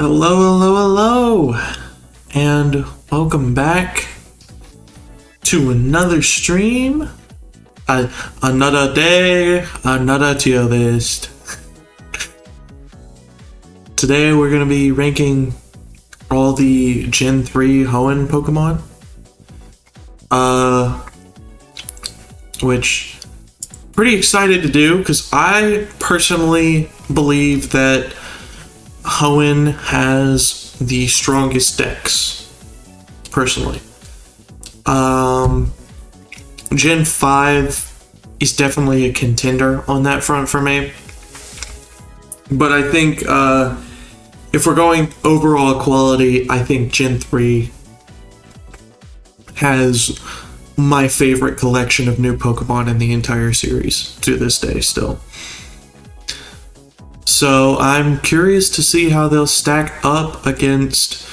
Hello, hello, hello, and welcome back to another stream. Another day, another tier list. Today we're going to be ranking all the Gen 3 Hoenn Pokemon. Which pretty excited to do because I personally believe that Hoenn has the strongest decks, personally. Gen 5 is definitely a contender on that front for me. But I think if we're going overall quality, I think Gen 3 has my favorite collection of new Pokemon in the entire series to this day still. So I'm curious to see how they'll stack up against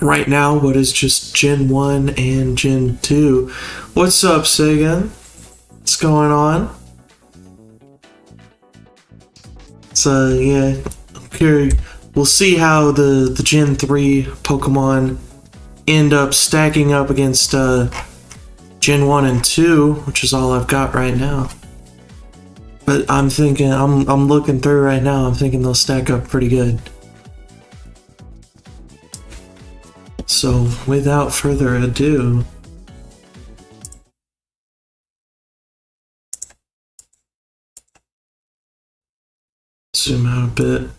right now what is just Gen 1 and Gen 2. What's up, Sagan? What's going on? So yeah, I'm curious. We'll see how the Gen 3 Pokemon end up stacking up against Gen 1 and 2, which is all I've got right now. But I'm thinking, I'm looking through right now, I'm thinking they'll stack up pretty good. So, without further ado, zoom out a bit.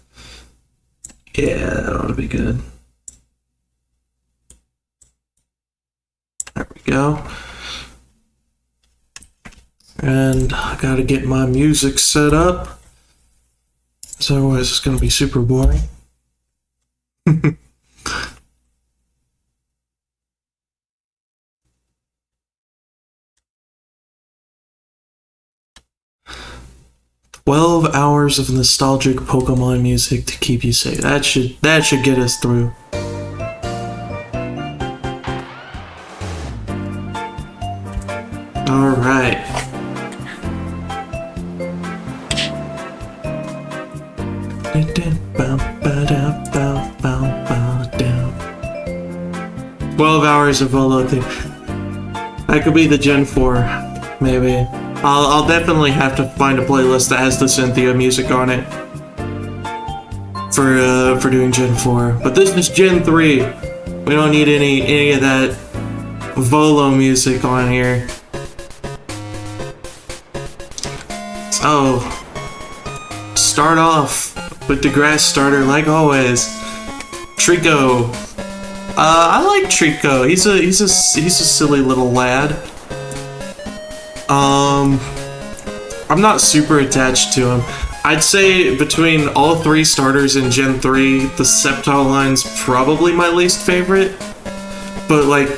Yeah, that ought to be good. There we go. And I gotta get my music set up, so otherwise it's gonna be super boring. 12 hours of nostalgic Pokemon music to keep you safe. That should get us through. All right. 12 hours of Volo thing. That could be the Gen 4, maybe. I'll definitely have to find a playlist that has the Cynthia music on it for doing Gen 4. But this is Gen 3. We don't need any of that Volo music on here. So, start off with the grass starter like always. Trico. I like Trico. He's a silly little lad. I'm not super attached to him. I'd say between all three starters in Gen 3, the Sceptile line's probably my least favorite. But like,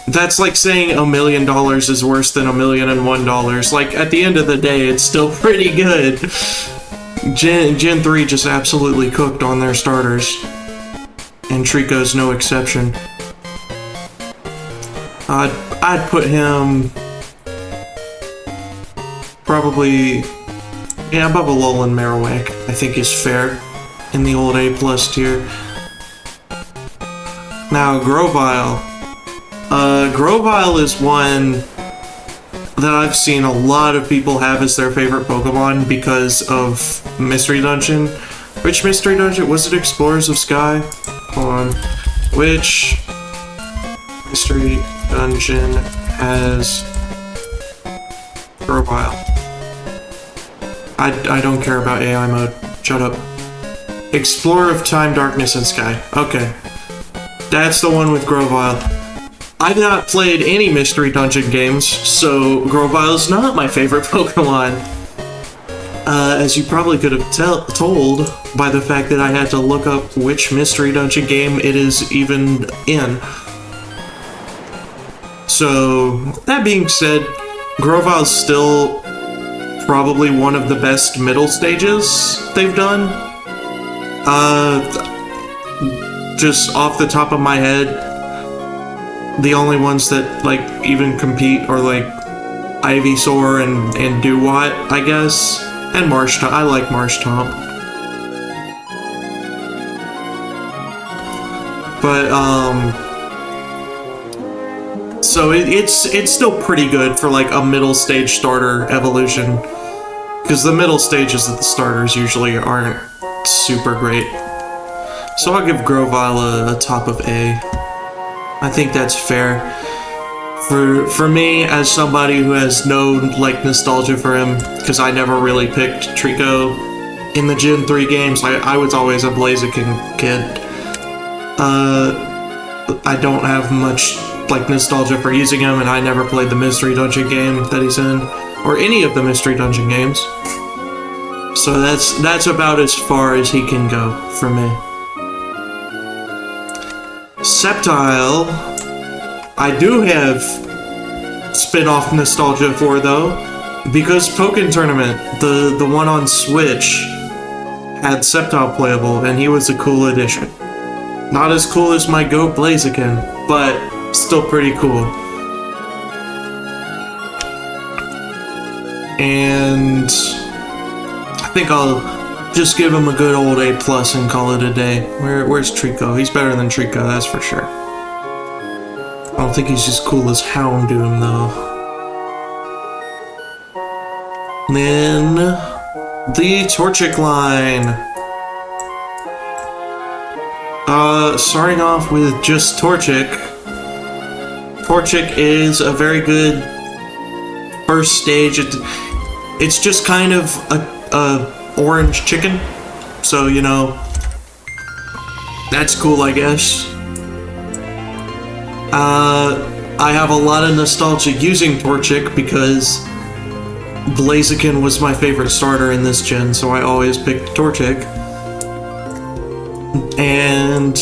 that's like saying $1 million is worse than $1,001,001. Like, at the end of the day, it's still pretty good. Gen 3 just absolutely cooked on their starters. And Trico's no exception. I'd put him probably, yeah, above Alolan Marowak, I think is fair in the old A+ tier. Now, Grovyle. Grovyle is one that I've seen a lot of people have as their favorite Pokemon because of Mystery Dungeon. Which Mystery Dungeon? Was it Explorers of Sky? Hold on. Which Mystery Dungeon has Grovyle? I don't care about AI mode. Shut up. Explorer of Time, Darkness, and Sky. Okay. That's the one with Grovyle. I've not played any Mystery Dungeon games, so Grovyle's not my favorite Pokemon. As you probably could have told by the fact that I had to look up which Mystery Dungeon game it is even in. So, that being said, Grovyle's still probably one of the best middle stages they've done. Just off the top of my head, the only ones that like even compete are like Ivysaur and Dewott, I guess, and Marshtomp. I like Marshtomp. But, so it's still pretty good for like a middle stage starter evolution. Because the middle stages of the starters usually aren't super great. So I'll give Grovyle a top of A. I think that's fair. For me, as somebody who has no like nostalgia for him, because I never really picked Trico in the Gen 3 games, I was always a Blaziken kid. I don't have much like nostalgia for using him, and I never played the Mystery Dungeon game that he's in, or any of the Mystery Dungeon games. So that's about as far as he can go for me. Sceptile, I do have spin-off nostalgia for though, because Pokken Tournament, the one on Switch, had Sceptile playable, and he was a cool addition. Not as cool as my GOAT Blaziken, but still pretty cool. And I think I'll just give him a good old A+ and call it a day. Where's Trico? He's better than Trico, that's for sure. I don't think he's as cool as Houndoom, though. Then the Torchic line. Starting off with just Torchic. Torchic is a very good first stage. It's just kind of a orange chicken, so you know, that's cool, I guess. I have a lot of nostalgia using Torchic because Blaziken was my favorite starter in this gen, so I always picked Torchic. And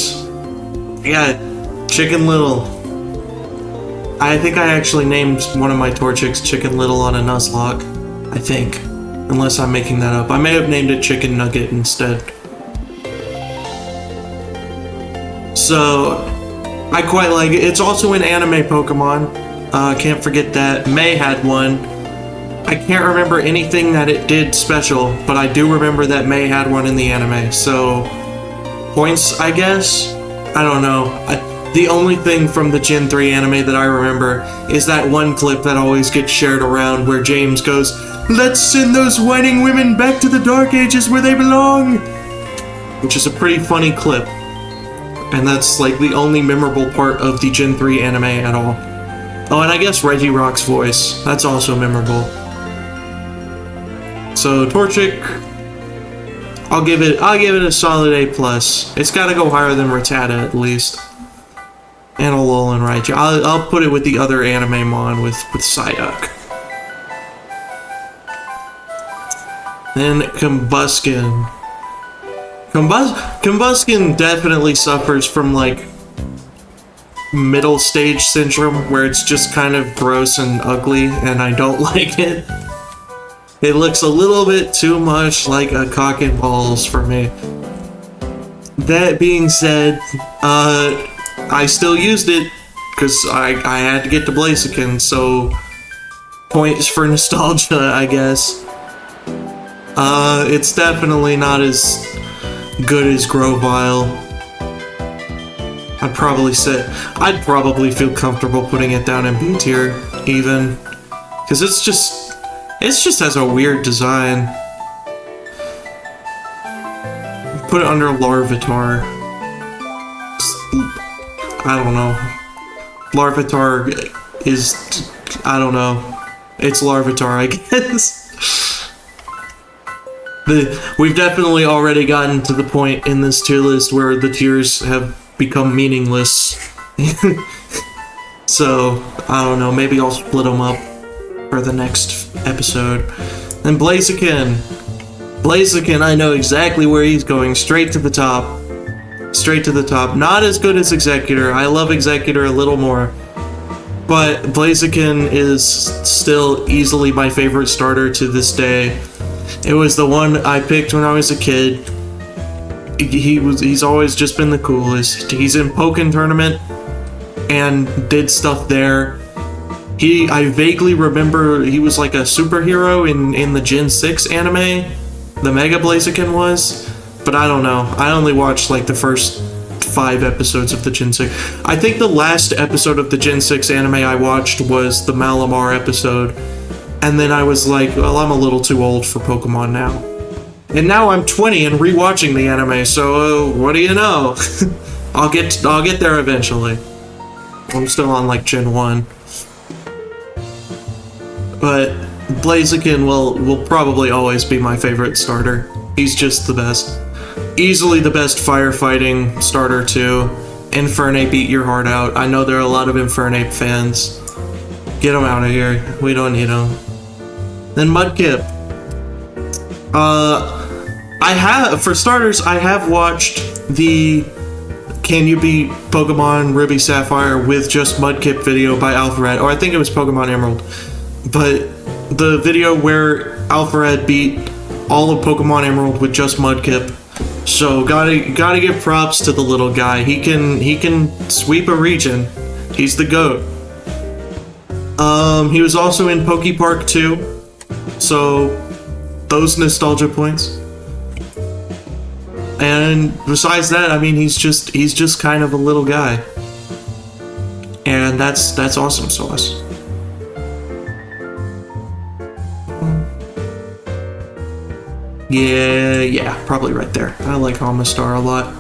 yeah, Chicken Little. I think I actually named one of my Torchics Chicken Little on a Nuzlocke, I think. Unless I'm making that up. I may have named it Chicken Nugget instead. So, I quite like it. It's also an anime Pokemon. Can't forget that. May had one. I can't remember anything that it did special, but I do remember that May had one in the anime. So, points, I guess? I don't know. The only thing from the Gen 3 anime that I remember is that one clip that always gets shared around where James goes, "Let's send those whining women back to the Dark Ages where they belong!" Which is a pretty funny clip. And that's like the only memorable part of the Gen 3 anime at all. Oh, and I guess Regirock's voice. That's also memorable. So, Torchic, I'll give it a solid A+. It's gotta go higher than Rattata at least. And Alolan Raichu. I'll put it with the other anime mon with Psyduck. Then Combusken. Combusken definitely suffers from like middle stage syndrome where it's just kind of gross and ugly, and I don't like it. It looks a little bit too much like a cock and balls for me. That being said, I still used it because I had to get to Blaziken, so points for nostalgia, I guess. It's definitely not as good as Grovyle. I'd probably feel comfortable putting it down in B tier, even, because it just has a weird design. Put it under Larvitar. I don't know. Larvitar is, I don't know. It's Larvitar, I guess. We've definitely already gotten to the point in this tier list where the tiers have become meaningless. So, I don't know, maybe I'll split them up for the next episode. And Blaziken. Blaziken, I know exactly where he's going. Straight to the top. Straight to the top. Not as good as Executor. I love Executor a little more. But Blaziken is still easily my favorite starter to this day. It was the one I picked when I was a kid. He's always just been the coolest. He's in Pokken Tournament and did stuff there. I vaguely remember he was like a superhero in the Gen 6 anime. The Mega Blaziken was. But I don't know. I only watched like the first 5 episodes of the Gen 6. I think the last episode of the Gen 6 anime I watched was the Malamar episode. And then I was like, well, I'm a little too old for Pokemon now. And now I'm 20 and rewatching the anime, so what do you know? I'll get there eventually. I'm still on like Gen 1. But Blaziken will probably always be my favorite starter. He's just the best. Easily the best firefighting starter too. Infernape beat your heart out. I know there are a lot of Infernape fans. Get him out of here. We don't need him. Then Mudkip. For starters, I have watched the Can You Beat Pokemon Ruby Sapphire with just Mudkip video by Alphared, or I think it was Pokemon Emerald. But the video where Alphared beat all of Pokemon Emerald with just Mudkip. So gotta give props to the little guy. He can sweep a region. He's the GOAT. He was also in Poke Park 2. So those nostalgia points. And besides that, I mean, he's just kind of a little guy. And that's awesome sauce. Yeah, probably right there. I like Amistar a lot.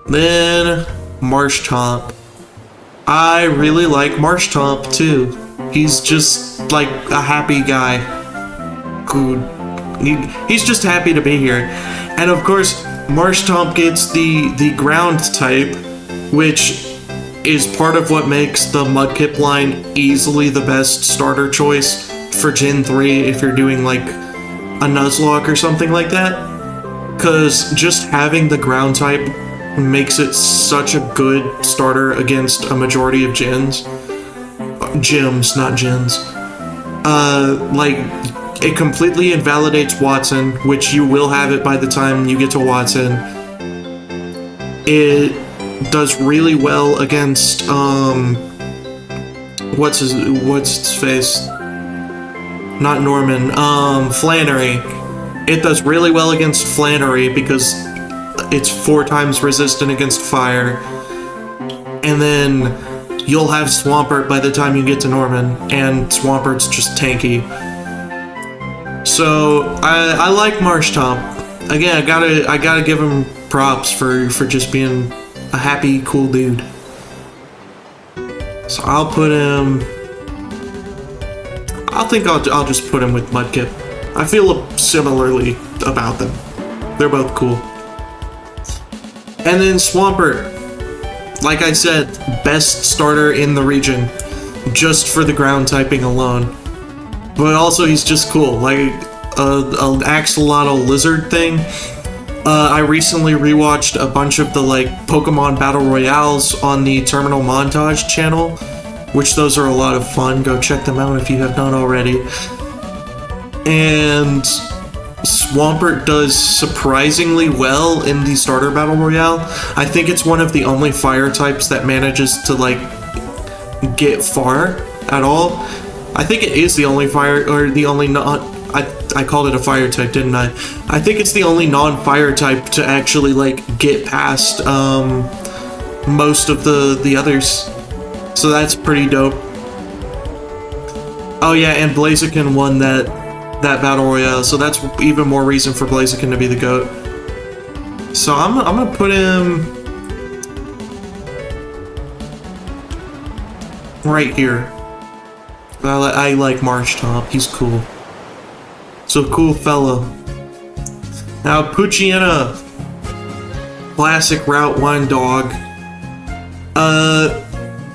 Then Marshtomp. I really like Marshtomp too. He's just like a happy guy. He's just happy to be here. And of course, Marshtomp gets the ground type, which is part of what makes the Mudkip line easily the best starter choice for Gen 3 if you're doing like a Nuzlocke or something like that. Because just having the ground type makes it such a good starter against a majority of gyms, not gens. Like, it completely invalidates Watson, which you will have it by the time you get to Watson. It does really well against, what's his face? Not Norman, Flannery. It does really well against Flannery because it's 4 times resistant against fire. And then you'll have Swampert by the time you get to Norman, and Swampert's just tanky. So I like Marshtomp. Again, I gotta give him props for just being a happy, cool dude. So I'll put him. I think I'll just put him with Mudkip. I feel similarly about them. They're both cool. And then Swampert. Like I said, best starter in the region, just for the ground typing alone. But also he's just cool, like an axolotl lizard thing. I recently rewatched a bunch of the like Pokemon Battle Royales on the Terminal Montage channel, which those are a lot of fun. Go check them out if you have not already. And Swampert does surprisingly well in the starter battle royale. I think it's one of the only fire types that manages to like get far at all. I think it is the only fire, or the only I called it a fire type, didn't I? I think it's the only non-fire type to actually like get past most of the others. So that's pretty dope. Oh yeah, and Blaziken won that battle royale, so that's even more reason for Blaziken to be the GOAT. So I'm gonna put him right here. I like Marshtomp. He's cool. So cool fella. Now Poochyena, classic Route 1 dog.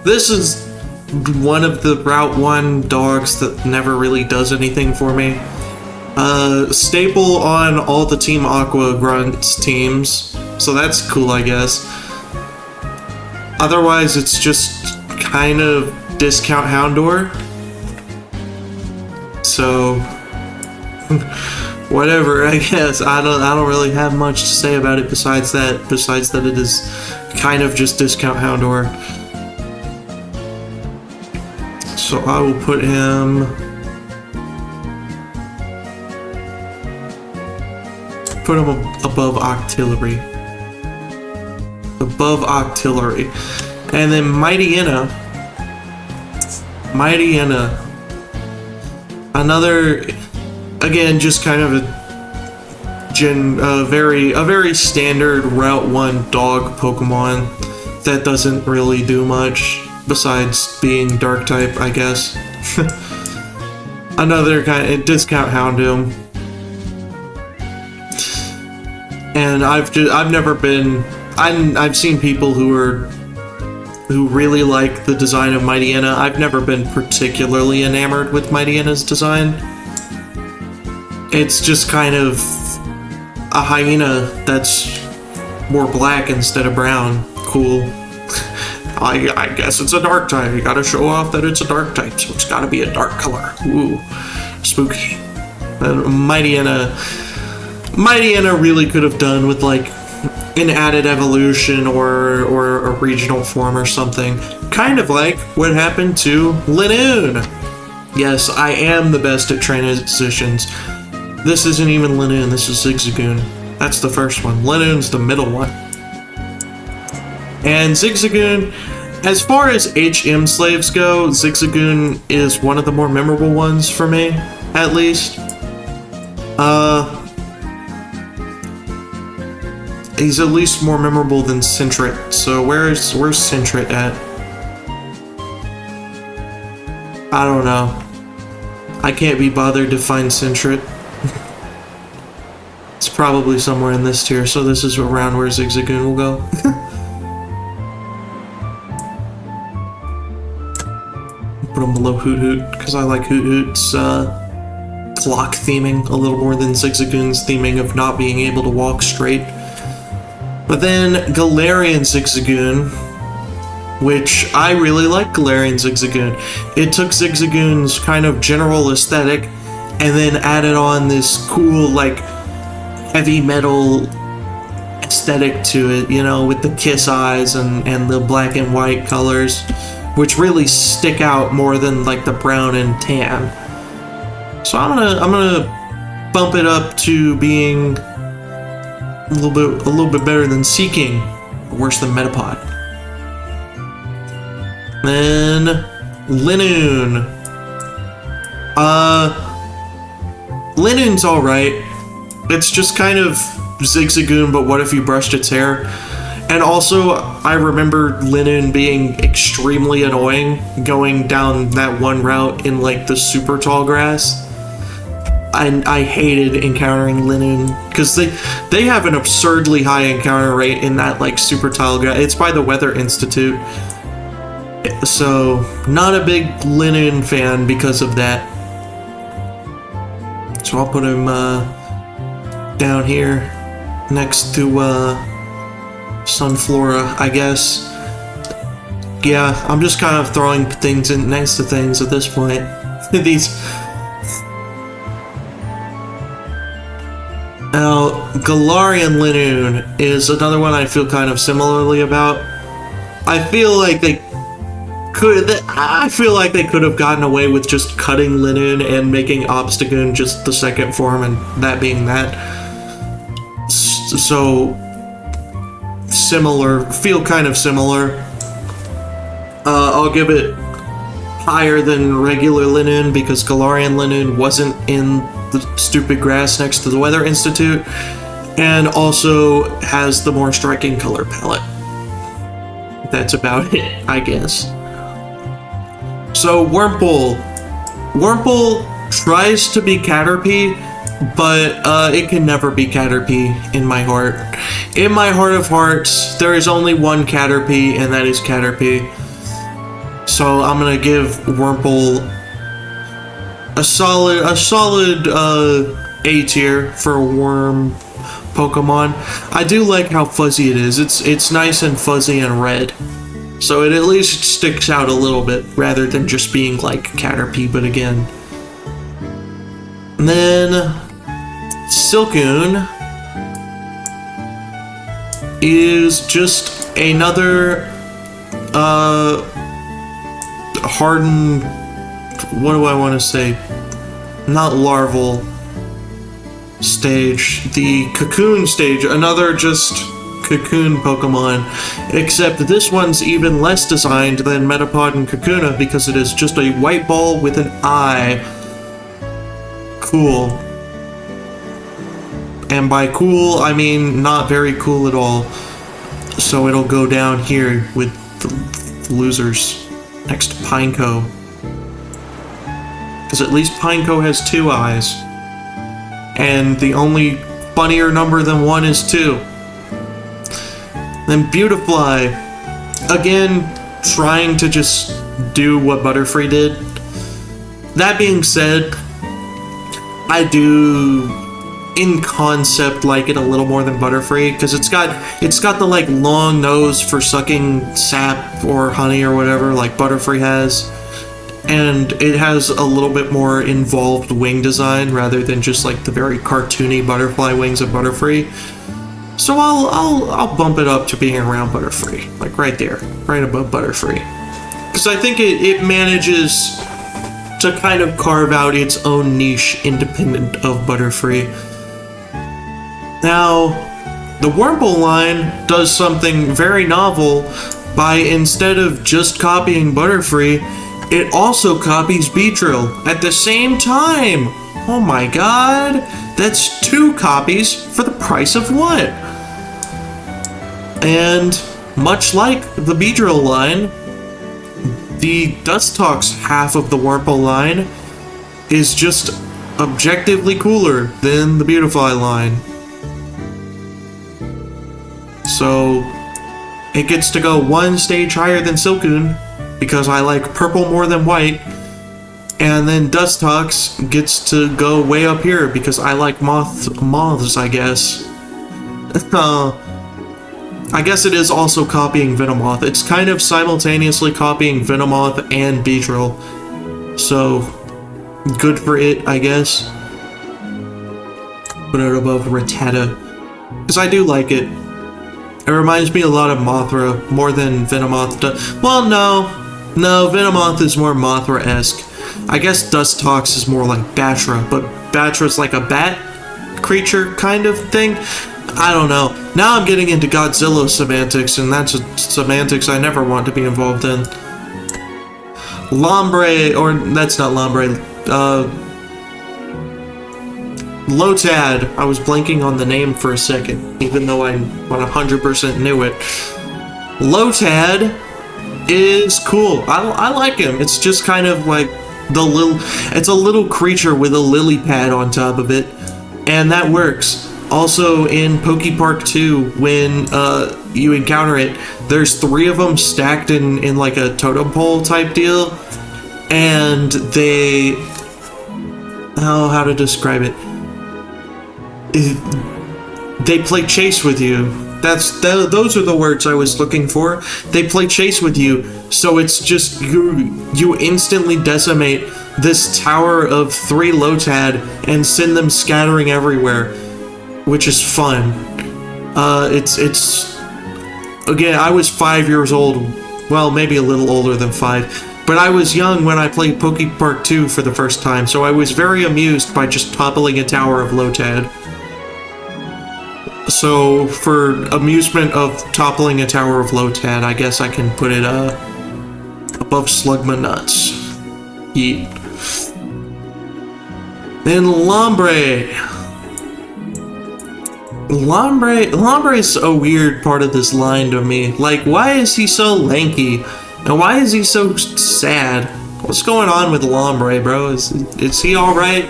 This is one of the Route 1 dogs that never really does anything for me. Staple on all the Team Aqua Grunts teams, so that's cool, I guess. Otherwise, it's just kind of discount Houndour. So, whatever, I guess. I don't really have much to say about it besides that it is kind of just discount Houndour. So I will put him above Octillery. above Octillery. And then Mightyena. Another, again, just kind of a very standard Route 1 dog Pokemon that doesn't really do much besides being dark type, I guess. Another kind of discount Houndoom. And I've seen people who really like the design of Mightyena. I've never been particularly enamored with Mightyena's design. It's just kind of a hyena that's more black instead of brown. Cool. I guess it's a dark type. You gotta show off that it's a dark type, so it's gotta be a dark color. Ooh, spooky. Mightyena really could have done with like an added evolution or a regional form or something. Kind of like what happened to Linoone. Yes, I am the best at transitions. This isn't even Linoone, this is Zigzagoon. That's the first one. Linoone's the middle one. And Zigzagoon, as far as HM slaves go, Zigzagoon is one of the more memorable ones for me, at least. He's at least more memorable than Sentret. So where's Sentret at? I don't know. I can't be bothered to find Sentret. It's probably somewhere in this tier, so this is around where Zigzagoon will go. Put him below Hoot Hoot, because I like Hoot Hoot's clock theming a little more than Zigzagoon's theming of not being able to walk straight. But then Galarian Zigzagoon, which I really like Galarian Zigzagoon. It took Zigzagoon's kind of general aesthetic and then added on this cool, like, heavy metal aesthetic to it, you know, with the kiss eyes and the black and white colors, which really stick out more than like the brown and tan. So I'm gonna bump it up to being a little bit better than Seeking, worse than Metapod. Then Linoone. Linoone's alright. It's just kind of Zigzagoon, but what if you brushed its hair? And also, I remember Linoone being extremely annoying going down that one route in like the super tall grass. I hated encountering Linoone because they have an absurdly high encounter rate in that like super tall grass. It's by the Weather Institute. So, not a big Linoone fan because of that. So I'll put him down here next to Sunflora, I guess. Yeah, I'm just kind of throwing things in next to things at this point. These. Now, Galarian Linoone is another one I feel kind of similarly about. I feel like they could have gotten away with just cutting Linoone and making Obstagoon just the second form, and that being that. So similar, feel kind of similar. I'll give it higher than regular Linoone because Galarian Linoone wasn't in the stupid grass next to the Weather Institute, and also has the more striking color palette. That's about it, I guess. So Wurmple tries to be Caterpie, but it can never be Caterpie in my heart. In my heart of hearts, there is only one Caterpie, and that is Caterpie. So I'm gonna give Wurmple a solid A tier for a worm Pokemon. I do like how fuzzy it is. It's nice and fuzzy and red. So it at least sticks out a little bit rather than just being like Caterpie, but again. And then Silcoon is just another hardened, what do I want to say? Not larval stage, the cocoon stage, another just Cocoon Pokemon, except this one's even less designed than Metapod and Kakuna because it is just a white ball with an eye. Cool. And by cool, I mean not very cool at all. So it'll go down here with the losers next to Pineco. Because at least Pineco has 2 eyes. And the only funnier number than 1 is 2. Then Beautifly. Again, trying to just do what Butterfree did. That being said, I do, in concept, like it a little more than Butterfree, because it's got the like long nose for sucking sap or honey or whatever like Butterfree has, and it has a little bit more involved wing design rather than just like the very cartoony butterfly wings of Butterfree. So I'll bump it up to being around Butterfree, like right there, right above Butterfree, because I think it manages to kind of carve out its own niche independent of Butterfree. Now, the Wurmple line does something very novel by, instead of just copying Butterfree, it also copies Beedrill at the same time. Oh my god, that's 2 copies for the price of 1. And much like the Beedrill line, the Dustox half of the Wurmple line is just objectively cooler than the Beautifly line. So it gets to go 1 stage higher than Silcoon because I like purple more than white, and then Dustox gets to go way up here because I like moths, I guess. I guess it is also copying Venomoth. It's kind of simultaneously copying Venomoth and Beedrill. So, good for it, I guess. Put it above Rattata. Because I do like it. It reminds me a lot of Mothra, more than Venomoth does. Well, no, Venomoth is more Mothra-esque. I guess Dustox is more like Batra, but Batra's like a bat creature kind of thing. I don't know. Now I'm getting into Godzilla semantics, and that's semantics I never want to be involved in. Lombre, or that's not Lombre, Lotad. I was blanking on the name for a second, even though I 100% knew it. Lotad is cool. I like him. It's just kind of like it's a little creature with a lily pad on top of it, and that works. Also, in Pokepark 2, when you encounter it, there's 3 of them stacked in like a totem pole type deal, and they... Oh, how to describe it? They play chase with you. Those are the words I was looking for. They play chase with you, so it's just you instantly decimate this tower of 3 Lotad and send them scattering everywhere, which is fun. It's again, I was 5 years old, well, maybe a little older than 5, but I was young when I played Pokepark 2 for the first time, so I was very amused by just toppling a tower of Lotad. So, for amusement of toppling a tower of Lotad, I guess I can put it above Slugma-Nuts. Yeet. Then Lombre. Lombre is a weird part of this line to me. Like, why is he so lanky? And why is he so sad? What's going on with Lombre, bro? Is he alright?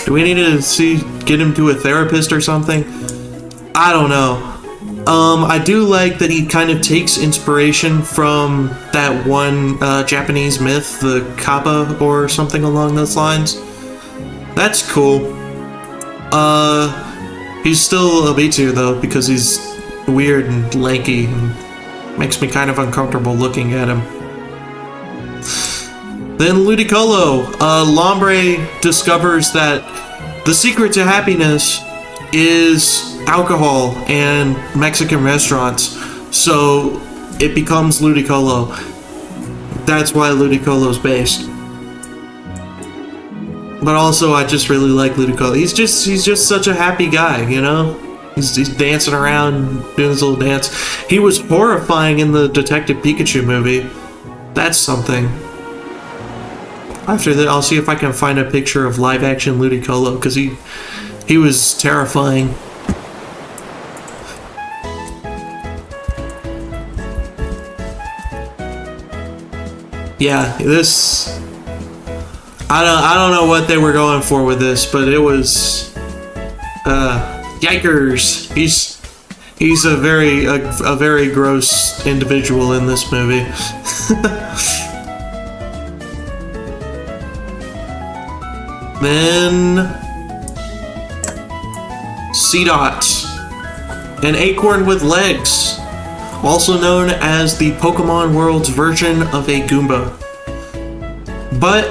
Do we need to get him to a therapist or something? I don't know. I do like that he kind of takes inspiration from that one Japanese myth, the Kappa or something along those lines. That's cool. He's still a B-tier though, because he's weird and lanky and makes me kind of uncomfortable looking at him. Then Ludicolo. Lombre discovers that the secret to happiness is alcohol and Mexican restaurants, so it becomes Ludicolo. That's why Ludicolo's based. But also, I just really like Ludicolo. He's just such a happy guy, you know? He's dancing around, doing his little dance. He was horrifying in the Detective Pikachu movie. That's something. After that, I'll see if I can find a picture of live-action Ludicolo, because he was terrifying. Yeah, this... I don't know what they were going for with this, but it was... yikers! He's a very gross individual in this movie. Then... C-Dot. An acorn with legs. Also known as the Pokemon World's version of a Goomba. But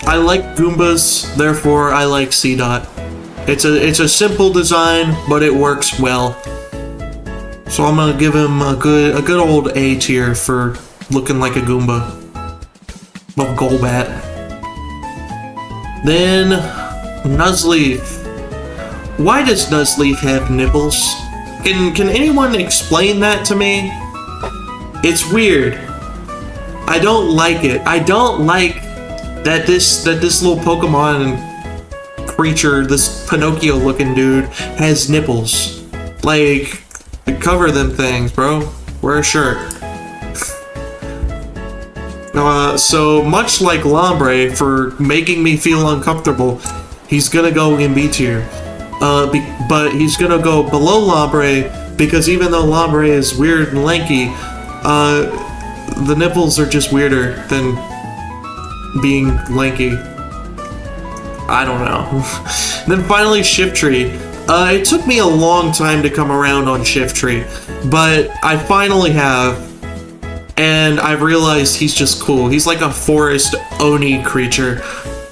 I like Goombas, therefore I like C-Dot. It's a simple design, but it works well. So I'm gonna give him a good old A tier for looking like a Goomba. Well, Golbat. Then Nuzleaf. Why does Nuzleaf have nipples? Can anyone explain that to me? It's weird. I don't like it. I don't like that this little Pokemon creature, this Pinocchio-looking dude, has nipples. Like, cover them things, bro. Wear a shirt. So much like Lombre, for making me feel uncomfortable, he's gonna go in B tier. But he's gonna go below Lombre because even though Lombre is weird and lanky, the nipples are just weirder than being lanky. I don't know. Then finally Shiftry. It took me a long time to come around on Shiftry, but I finally have, and I've realized he's just cool. He's like a forest Oni creature,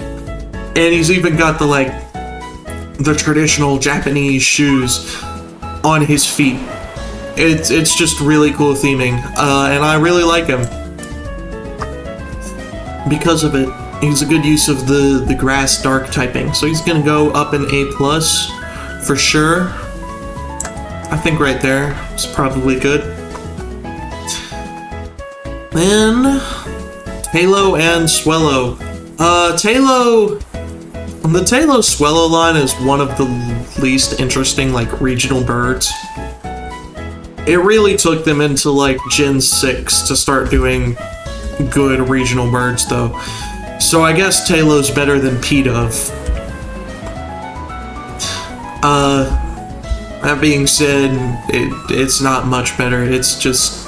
and he's even got the traditional Japanese shoes on his feet. It's just really cool theming, and I really like him because of it. He's a good use of the grass dark typing, so he's gonna go up an A+ for sure. I think right there is probably good. Then Tailo and Swellow. The Tailo Swellow line is one of the least interesting, regional birds. It really took them into, Gen 6 to start doing good regional birds, though. So I guess Tailo's better than P-Dove. That being said, it's not much better. It's just...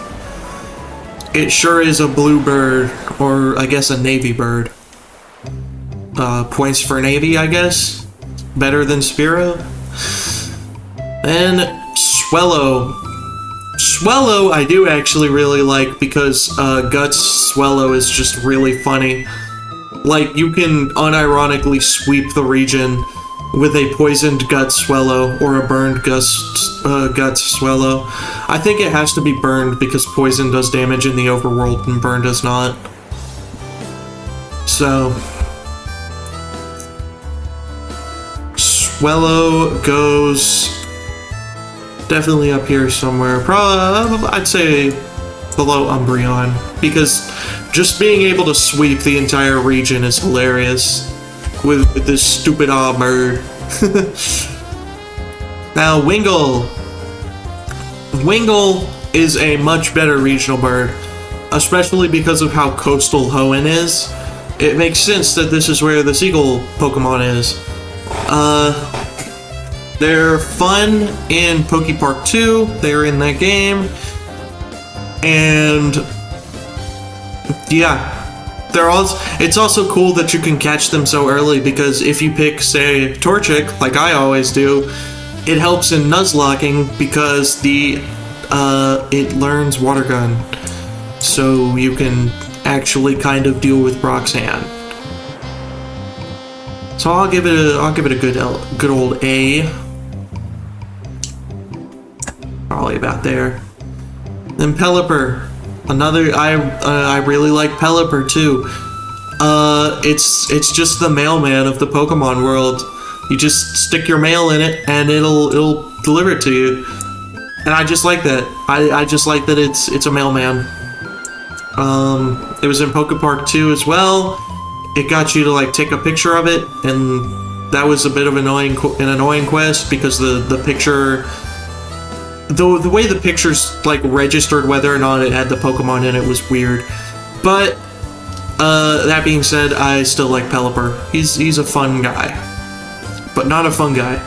It sure is a blue bird, or I guess a navy bird. Points for Navy, I guess. Better than Spearow. Then Swellow. Swellow I do actually really like because Guts Swellow is just really funny. You can unironically sweep the region with a poisoned Guts Swellow or a burned Guts Swellow. I think it has to be burned because poison does damage in the overworld and burn does not. So... Swellow goes definitely up here somewhere. Probably, I'd say below Umbreon, because just being able to sweep the entire region is hilarious with this stupid bird. Now, Wingull. Wingull is a much better regional bird, especially because of how coastal Hoenn is. It makes sense that this is where the seagull Pokemon is. They're fun in Poke Park 2, they're in that game, and yeah, it's also cool that you can catch them so early, because if you pick, say, Torchic, like I always do, it helps in Nuzlocking because it learns Water Gun, so you can actually kind of deal with Roxanne. So I'll give it a good old A. Probably about there. Then Pelipper, another I really like Pelipper too. It's just the mailman of the Pokemon world. You just stick your mail in it, and it'll deliver it to you. And I just like that. I just like that it's a mailman. It was in Poke Park 2 as well. It got you to like take a picture of it, and that was a bit of an annoying quest because the picture, the way the pictures like registered whether or not it had the Pokemon in it was weird. But that being said, I still like Pelipper. He's a fun guy, but not a fun guy.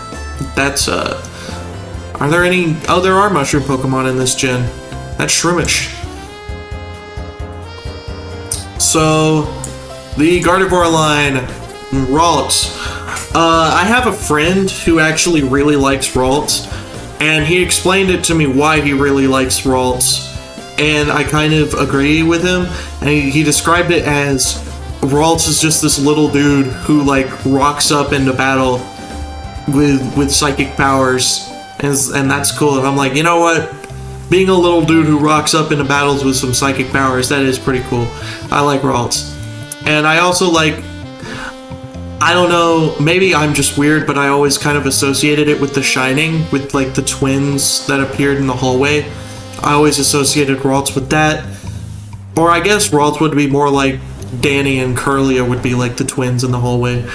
That's Are there any? Oh, there are mushroom Pokemon in this gen. That's Shroomish. So, the Gardevoir line, Ralts. I have a friend who actually really likes Ralts, and he explained it to me why he really likes Ralts, and I kind of agree with him. And he described it as Ralts is just this little dude who like rocks up into battle with psychic powers, and that's cool. And I'm like, you know what? Being a little dude who rocks up into battles with some psychic powers, that is pretty cool. I like Ralts. And I also like, I don't know, maybe I'm just weird, but I always kind of associated it with The Shining, with like the twins that appeared in the hallway. I always associated Ralts with that. Or I guess Ralts would be more like Danny and Curlia would be like the twins in the hallway.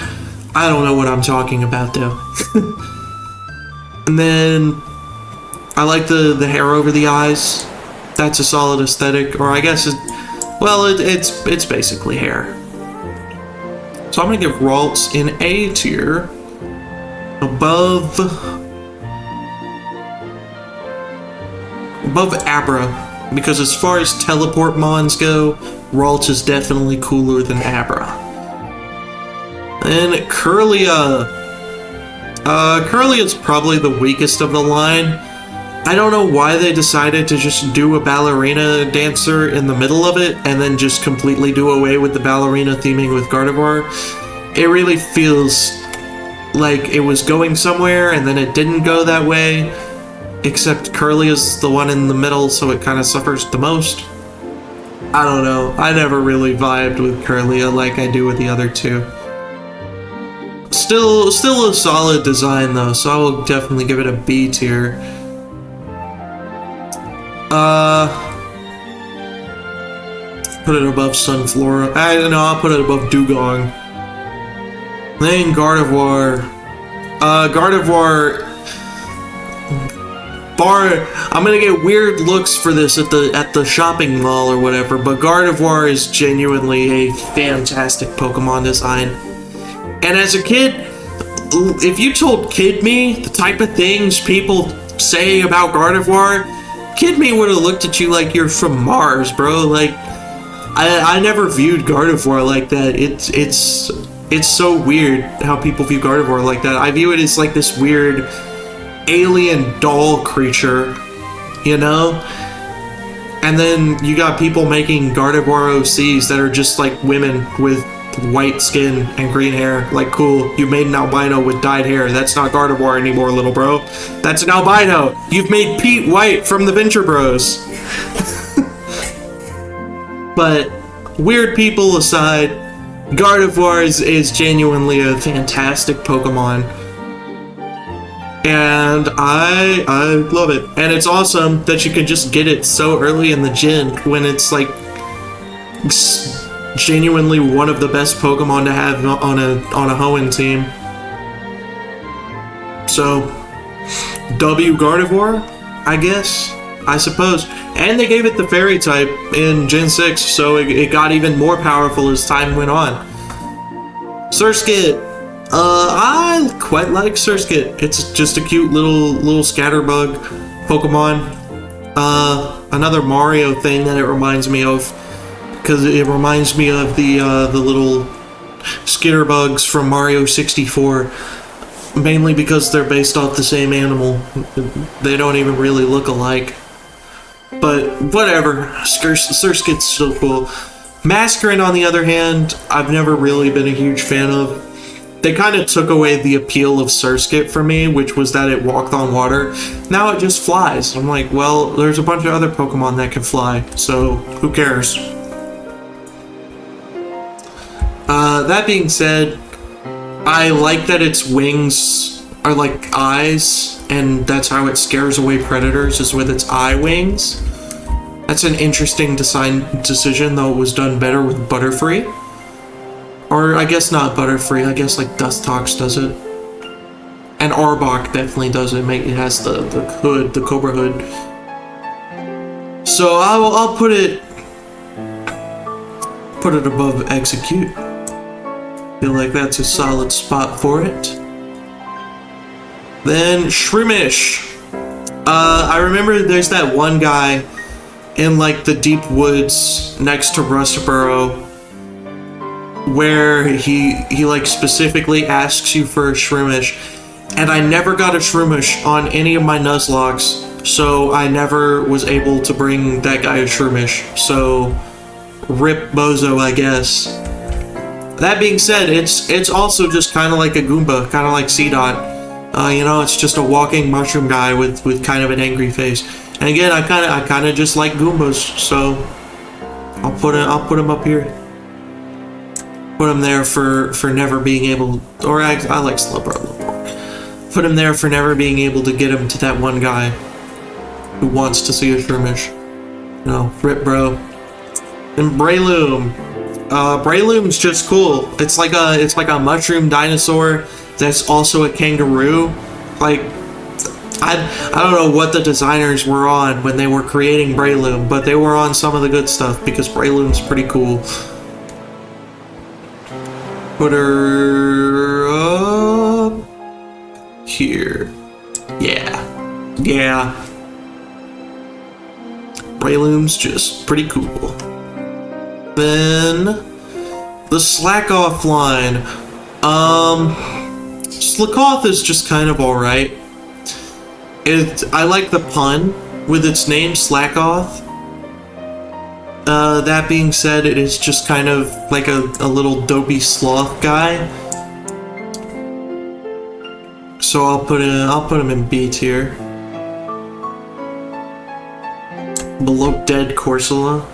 I don't know what I'm talking about though. And then I like the hair over the eyes. That's a solid aesthetic, or I guess it's basically hair. So I'm gonna give Ralts in A tier, above Abra, because as far as teleport mons go, Ralts is definitely cooler than Abra. And Curlia. Curlia's probably the weakest of the line. I don't know why they decided to just do a ballerina dancer in the middle of it and then just completely do away with the ballerina theming with Gardevoir. It really feels like it was going somewhere and then it didn't go that way, except Curlia's the one in the middle, so it kind of suffers the most. I don't know. I never really vibed with Curlia like I do with the other two. Still a solid design though, so I will definitely give it a B tier. Put it above Sunflora. I don't know, I'll put it above Dugong. Then Gardevoir. Gardevoir. I'm gonna get weird looks for this at the shopping mall or whatever, but Gardevoir is genuinely a fantastic Pokemon design. And as a kid, if you told Kid Me the type of things people say about Gardevoir, Kid Me would have looked at you like you're from Mars, bro. Like, I never viewed Gardevoir like that. It's so weird how people view Gardevoir like that. I view it as like this weird alien doll creature, you know? And then you got people making Gardevoir OCs that are just like women with white skin and green hair. Like, cool, you made an albino with dyed hair. That's not Gardevoir anymore, little bro. That's an albino. You've made Pete White from the Venture Bros. But weird people aside, Gardevoir is genuinely a fantastic Pokemon. And I love it. And it's awesome that you can just get it so early in the gen when it's like genuinely one of the best Pokemon to have on a Hoenn team. So, W Gardevoir, I guess, I suppose. And they gave it the Fairy type in Gen 6, so it got even more powerful as time went on. Surskit. I quite like Surskit. It's just a cute little scatterbug Pokemon. Another Mario thing that it reminds me of, because it reminds me of the little skitterbugs from Mario 64, mainly because they're based off the same animal. They don't even really look alike. But whatever, Surskit's still cool. Masquerain, on the other hand, I've never really been a huge fan of. They kind of took away the appeal of Surskit for me, which was that it walked on water. Now it just flies. I'm like, well, there's a bunch of other Pokemon that can fly, so who cares? That being said, I like that its wings are like eyes, and that's how it scares away predators, is with its eye wings. That's an interesting design decision, though it was done better with Butterfree. Or I guess not Butterfree, I guess like Dustox does it. And Arbok definitely does it. It has the hood, the Cobra hood. So I'll put it above Execute. Feel like that's a solid spot for it. Then Shroomish. I remember there's that one guy in like the deep woods next to Rustboro where he like specifically asks you for a Shroomish, and I never got a Shroomish on any of my Nuzlocks, so I never was able to bring that guy a Shroomish. So rip Bozo, I guess. That being said, it's also just kind of like a Goomba, kind of like C-Dot. You know, it's just a walking mushroom guy with kind of an angry face. And again, I kind of just like Goombas, so I'll put him up here. Put him there for never being able, or I like Slowbro a little more. Put him there for never being able to get him to that one guy who wants to see a Shroomish. You know, rip bro. And Breloom. Breloom's just cool. It's like a mushroom dinosaur that's also a kangaroo. Like, I don't know what the designers were on when they were creating Breloom, but they were on some of the good stuff because Breloom's pretty cool. Put her up here. Yeah. Breloom's just pretty cool. Then the Slack Off line. Slakoth is just kind of alright. I like the pun with its name, Slackoth. That being said, it is just kind of like a little dopey sloth guy. So I'll put him in B tier. Below Dead Corsola.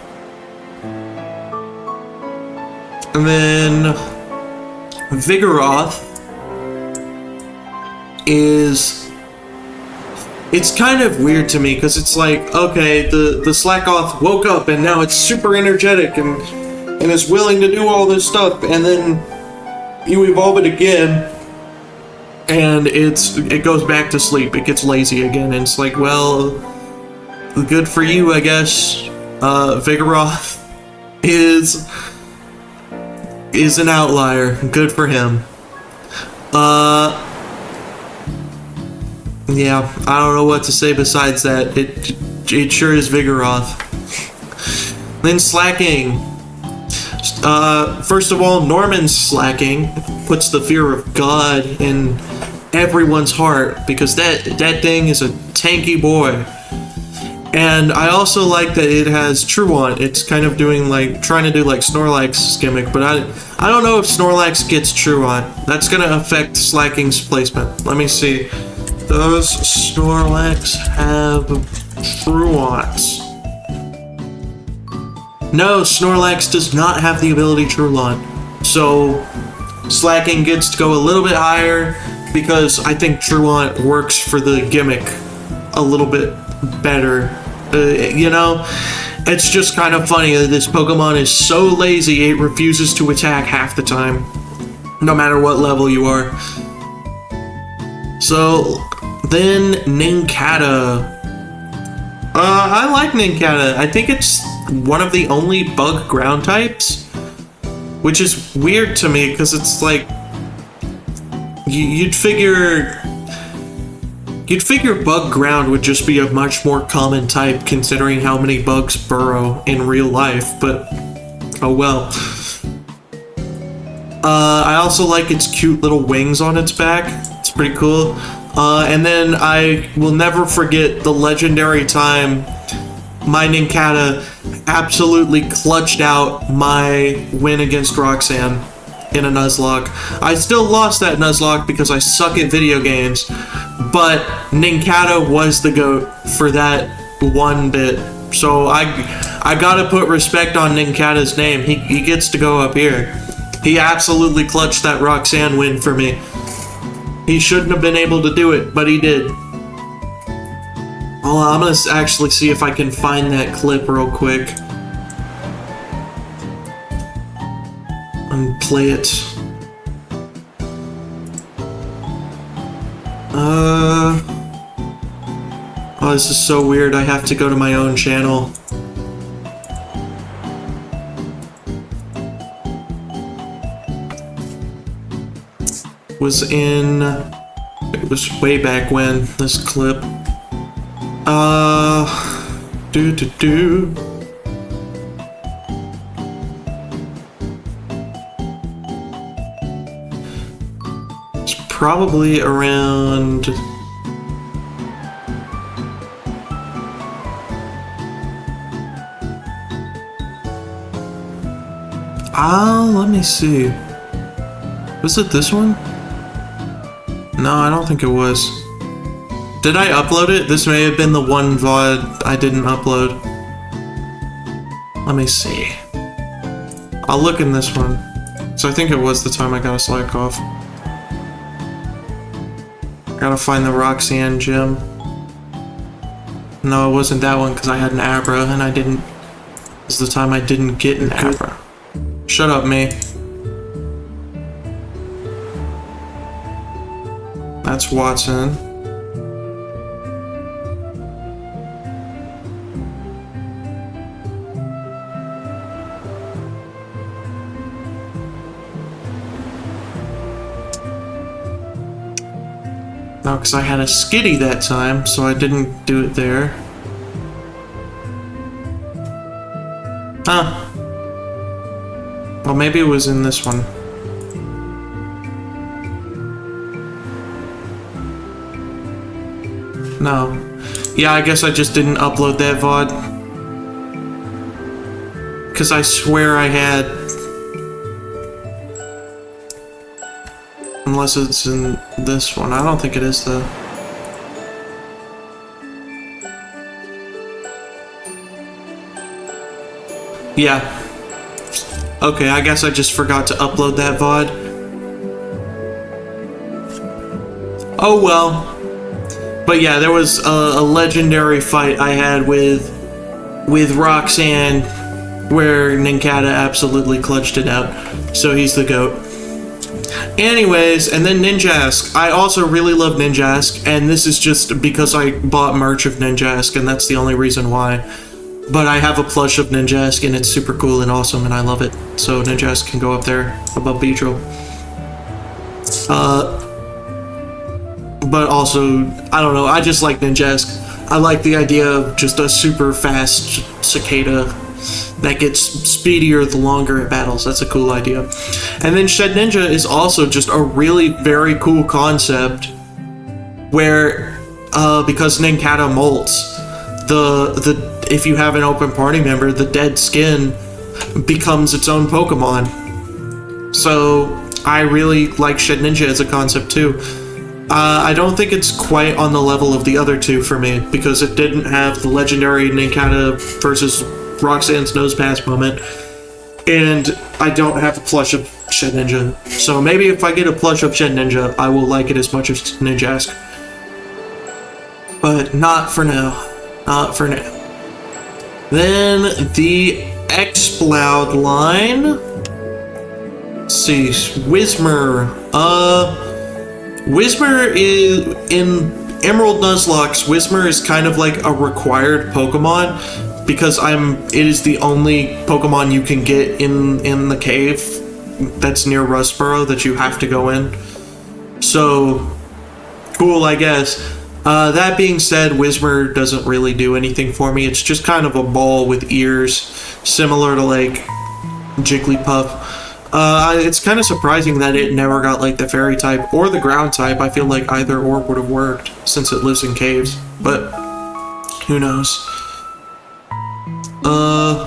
And then Vigoroth it's kind of weird to me because it's like, okay, the Slackoth woke up and now it's super energetic and is willing to do all this stuff, and then you evolve it again and it goes back to sleep. It gets lazy again, and it's like, well, good for you, I guess. Vigoroth is an outlier. Good for him. Yeah, I don't know what to say besides that. It sure is Vigoroth. Then Slacking. First of all, Norman's Slacking puts the fear of God in everyone's heart because that thing is a tanky boy. And I also like that it has Truant. It's kind of trying to do like Snorlax's gimmick, but I don't know if Snorlax gets Truant. That's gonna affect Slacking's placement. Let me see. Does Snorlax have Truant? No, Snorlax does not have the ability Truant. So Slacking gets to go a little bit higher because I think Truant works for the gimmick a little bit better. You know, it's just kind of funny that this Pokemon is so lazy it refuses to attack half the time, no matter what level you are. So then Nincada. I like Nincada. I think it's one of the only bug ground types, which is weird to me because it's like you'd figure bug ground would just be a much more common type considering how many bugs burrow in real life, but oh well. I also like its cute little wings on its back. It's pretty cool. And then I will never forget the legendary time my Nincada absolutely clutched out my win against Roxanne in a Nuzlocke. I still lost that Nuzlocke because I suck at video games, but Nincada was the GOAT for that one bit. So I gotta put respect on Nincada's name. He gets to go up here. He absolutely clutched that Roxanne win for me. He shouldn't have been able to do it, but he did. Well, I'm gonna actually see if I can find that clip real quick. And play it. Oh, this is so weird. I have to go to my own channel. It was way back when, this clip. It's probably around... let me see. Was it this one? No, I don't think it was. Did I upload it? This may have been the one VOD I didn't upload. Let me see. I'll look in this one. So I think it was the time I got a slack off. Gotta find the Roxanne gym. No, it wasn't that one because I had an Abra and I didn't... This is the time I didn't get an Abra. Shut up, me. That's Watson. No, because I had a skitty that time, so I didn't do it there. Huh. Well, maybe it was in this one. No. Yeah, I guess I just didn't upload that VOD. Because I swear I had... Unless it's in this one. I don't think it is, though. Yeah. Okay, I guess I just forgot to upload that VOD. Oh well. But yeah, there was a legendary fight I had with Roxanne where Ninkata absolutely clutched it out. So he's the GOAT. Anyways, and then Ninjask. I also really love Ninjask, and this is just because I bought merch of Ninjask, and that's the only reason why. But I have a plush of Ninjask, and it's super cool and awesome, and I love it. So Ninjask can go up there above Beedrill. But also, I don't know, I just like Ninjask. I like the idea of just a super fast cicada that gets speedier the longer it battles. That's a cool idea. And then Shed Ninja is also just a really very cool concept where, because Ninkata molts, if you have an open party member, the dead skin becomes its own Pokemon. So I really like Shed Ninja as a concept too. I don't think it's quite on the level of the other two for me, because it didn't have the legendary Ninkata versus Roxanne's Nose Pass moment, and I don't have a plush of Shed Ninja. So maybe if I get a plush of Shed Ninja, I will like it as much as Ninjask. But not for now. Not for now. Then the Exploud line. Let's see, Whismur. Whismur is in Emerald Nuzlocke. Whismur is kind of like a required Pokemon because it is the only Pokemon you can get in the cave that's near Rustboro that you have to go in. So cool, I guess. That being said, Whismur doesn't really do anything for me. It's just kind of a ball with ears, similar to like Jigglypuff. It's kind of surprising that it never got like the fairy type or the ground type. I feel like either or would have worked since it lives in caves, but who knows. I'll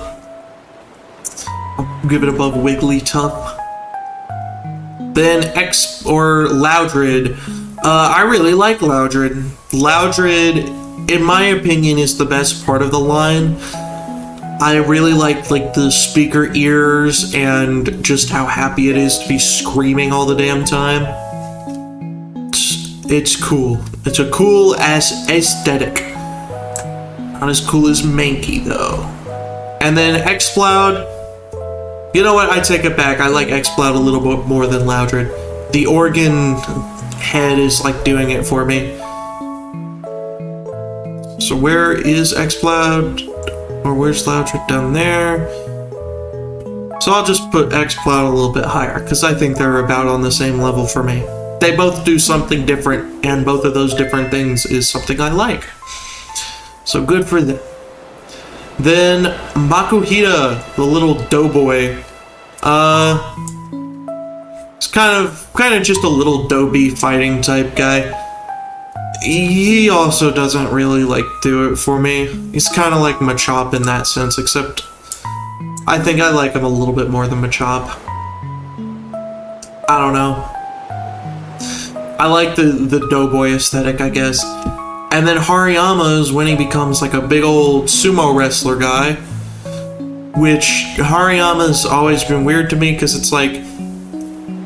give it above Wigglytuff. Then Loudred. I really like Loudred. Loudred, in my opinion, is the best part of the line. I really like the speaker ears and just how happy it is to be screaming all the damn time. it's cool. It's a cool ass aesthetic. Not as cool as Mankey though. And then Exploud. You know what? I take it back. I like Exploud a little bit more than Loudred. The organ head is like doing it for me. So where is Exploud? Or where's Loudred? Down there. So I'll just put Exploud a little bit higher because I think they're about on the same level for me. They both do something different, and both of those different things is something I like. So good for them. Then Makuhita, the little doughboy. It's kind of just a little doughy fighting type guy. He also doesn't really like do it for me. He's kind of like Machop in that sense, except I think I like him a little bit more than Machop. I don't know. I like the doughboy aesthetic, I guess. And then Hariyama is when he becomes like a big old sumo wrestler guy. Which Hariyama's always been weird to me because it's like,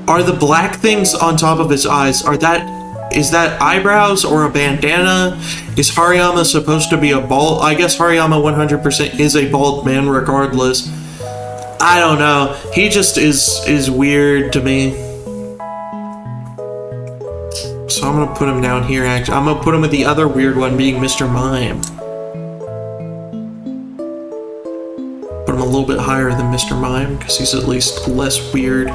are the black things on top of his eyes, is that eyebrows or a bandana? Is Hariyama supposed to be a bald? I guess Hariyama 100% is a bald man regardless. I don't know. He just is weird to me. So I'm gonna put him down here, actually. I'm gonna put him with the other weird one being Mr. Mime. Put him a little bit higher than Mr. Mime, because he's at least less weird.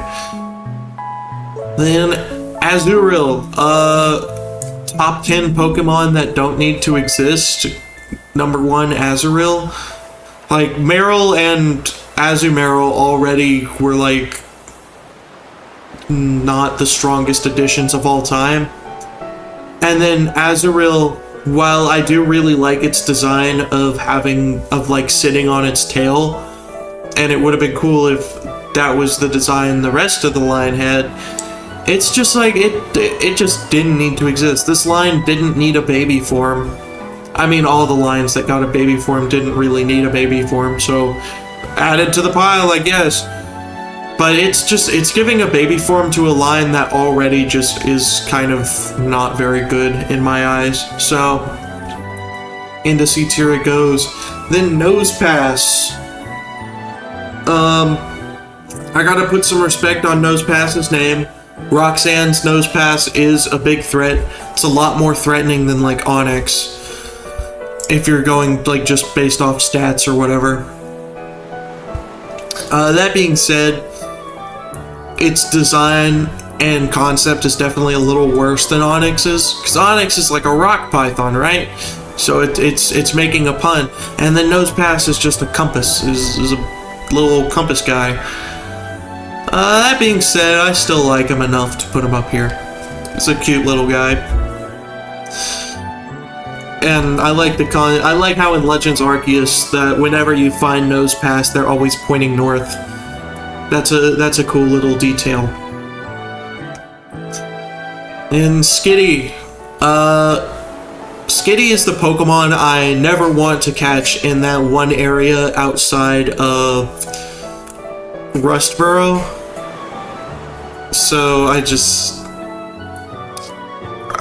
Then Azurill, top 10 Pokemon that don't need to exist. Number 1, Azurill. Like, Meryl and Azumarill already were like not the strongest additions of all time. And then Azurill, while I do really like its design of like sitting on its tail, and it would have been cool if that was the design the rest of the line had, it's just like, it just didn't need to exist. This line didn't need a baby form. I mean, all the lines that got a baby form didn't really need a baby form, so added to the pile, I guess. But it's giving a baby form to a line that already just is kind of not very good in my eyes. So, into C tier it goes. Then Nose Pass. I gotta put some respect on Nose Pass's name. Roxanne's Nose Pass is a big threat. It's a lot more threatening than like Onyx, if you're going like just based off stats or whatever. That being said, its design and concept is definitely a little worse than Onyx's, because Onyx is like a rock python, right? So it's making a pun, and then Nose Pass is just a compass, is a little compass guy. That being said, I still like him enough to put him up here. It's a cute little guy. And I like I like how in Legends Arceus that whenever you find Nose Pass, they're always pointing north. That's a cool little detail. And Skitty. Skitty is the Pokemon I never want to catch in that one area outside of Rustboro. So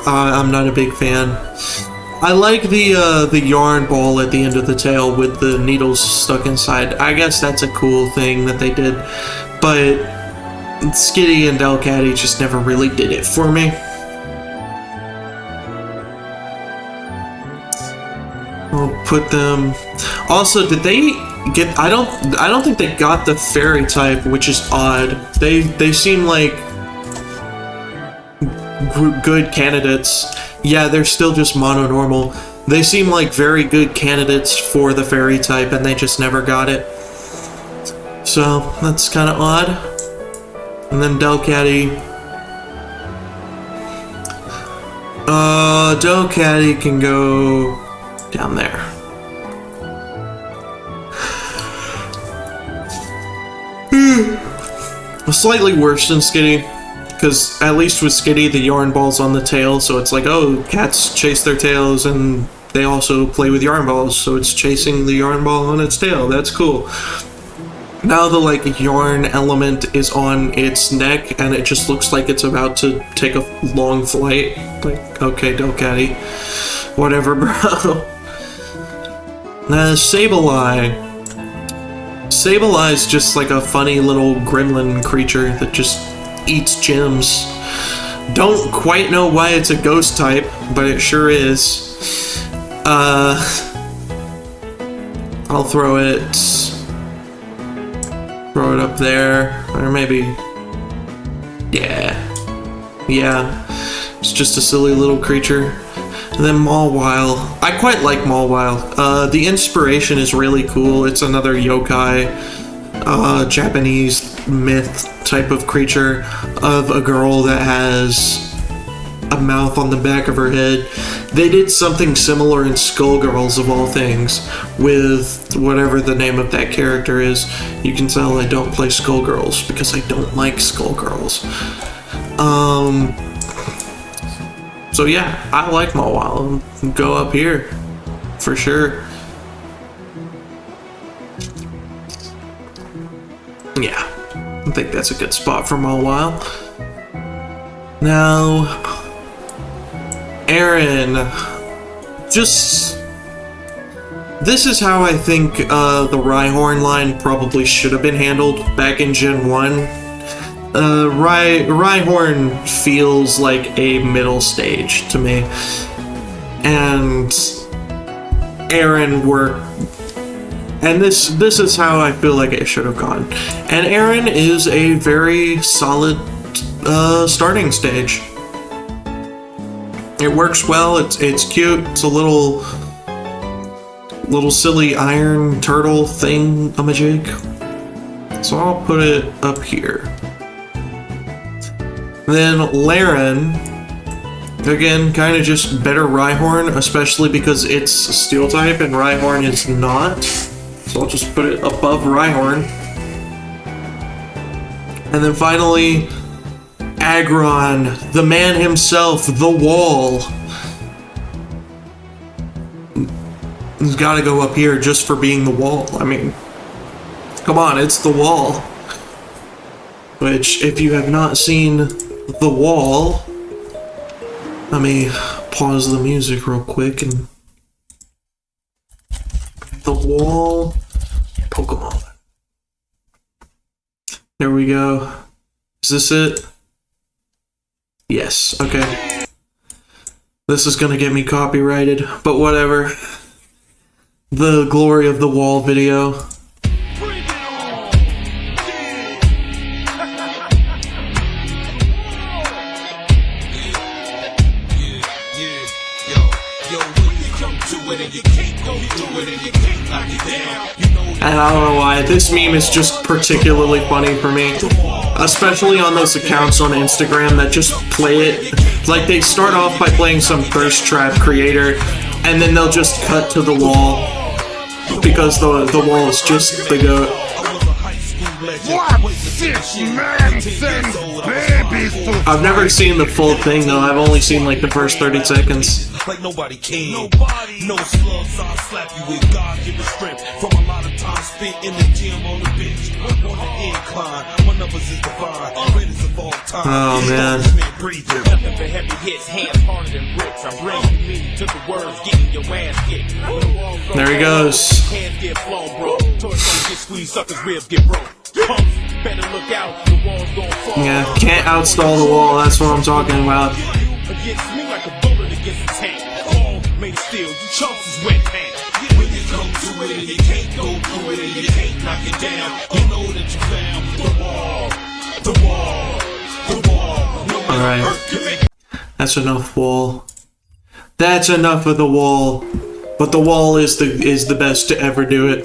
I'm not a big fan. I like the yarn ball at the end of the tail with the needles stuck inside. I guess that's a cool thing that they did, but Skitty and Delcatty just never really did it for me. I'll put them. Also, did they get? I don't think they got the fairy type, which is odd. They seem like good candidates. Yeah, they're still just mono-normal. They seem like very good candidates for the fairy type, and they just never got it. So, that's kind of odd. And then Delcatty. Delcatty can go down there. Slightly worse than Skitty. Because at least with Skitty, the yarn ball's on the tail, so it's like, oh, cats chase their tails, and they also play with yarn balls, so it's chasing the yarn ball on its tail. That's cool. Now the like yarn element is on its neck and it just looks like it's about to take a long flight. Like, okay, Delcatty. Whatever, bro. Sableye. Sableye's just like a funny little gremlin creature that just eats gems. Don't quite know why it's a ghost type, but it sure is. I'll throw it up there, or maybe, yeah, it's just a silly little creature. And then Mawile, I quite like Mawile. The inspiration is really cool. It's another yokai, Japanese myth type of creature of a girl that has a mouth on the back of her head. They did something similar in Skullgirls, of all things, with whatever the name of that character is. You can tell I don't play Skullgirls because I don't like Skullgirls. So yeah, I like Mawile. Go up here, for sure. Yeah, I think that's a good spot for Mawile. Now, Aaron, this is how I think the Rhyhorn line probably should have been handled back in Gen 1. Rhyhorn feels like a middle stage to me, and Aaron worked, and this is how I feel like it should have gone. And Aaron is a very solid starting stage. It works well. It's cute. It's a little silly iron turtle thing, amajig. So I'll put it up here. Then Laren, again, kind of just better Rhyhorn, especially because it's Steel type and Rhyhorn is not. So I'll just put it above Rhyhorn. And then finally, Aggron, the man himself, the wall. He's got to go up here just for being the wall. I mean, come on, it's the wall. Which, if you have not seen the wall, let me pause the music real quick and the wall Pokemon. There we go. Is this it? Yes, okay. This is gonna get me copyrighted, but whatever. The glory of the wall video. And I don't know why, this meme is just particularly funny for me. Especially on those accounts on Instagram that just play it. Like, they start off by playing some thirst trap creator, and then they'll just cut to the wall. Because the wall is just the goat. I've never seen the full thing though, I've only seen like the first 30 seconds. Like nobody can. No slugs, I'll slap you with God given strength. From a lot of time spent in the gym on the bench. On the incline, one of us is divine. Greatest of all time. Oh man. Nothing for heavy hits, hands harder than bricks. I'm bringing me to the words, getting your ass kicked. There he goes. Hands get flown, bro. Toys get squeezed, suckers ribs get broke. Better look out, the wall's gonna fall. Yeah, can't outstall the wall, that's what I'm talking about. Against me like a bullet against a tank. All made of steel, you chumps is wet paint. When you come to it and you can't go through it and you can't knock it down, you know that you found the wall. Alright. That's enough wall. That's enough of the wall. But the wall is the best to ever do it.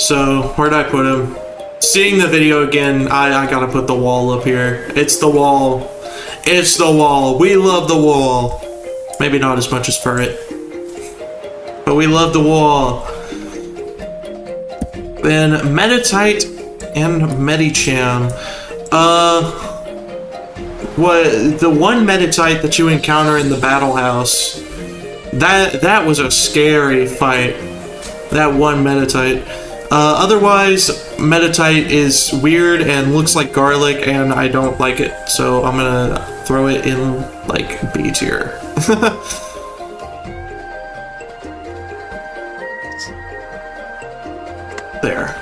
So, where'd I put him? Seeing the video again, I gotta put the wall up here. It's the wall. It's the wall. We love the wall. Maybe not as much as Furret. But we love the wall. Then, Meditite and Medicham. The one Meditite that you encounter in the battle house, that was a scary fight. That one Meditite. Otherwise, Metatite is weird and looks like garlic, and I don't like it, so I'm gonna throw it in, like, B tier. There.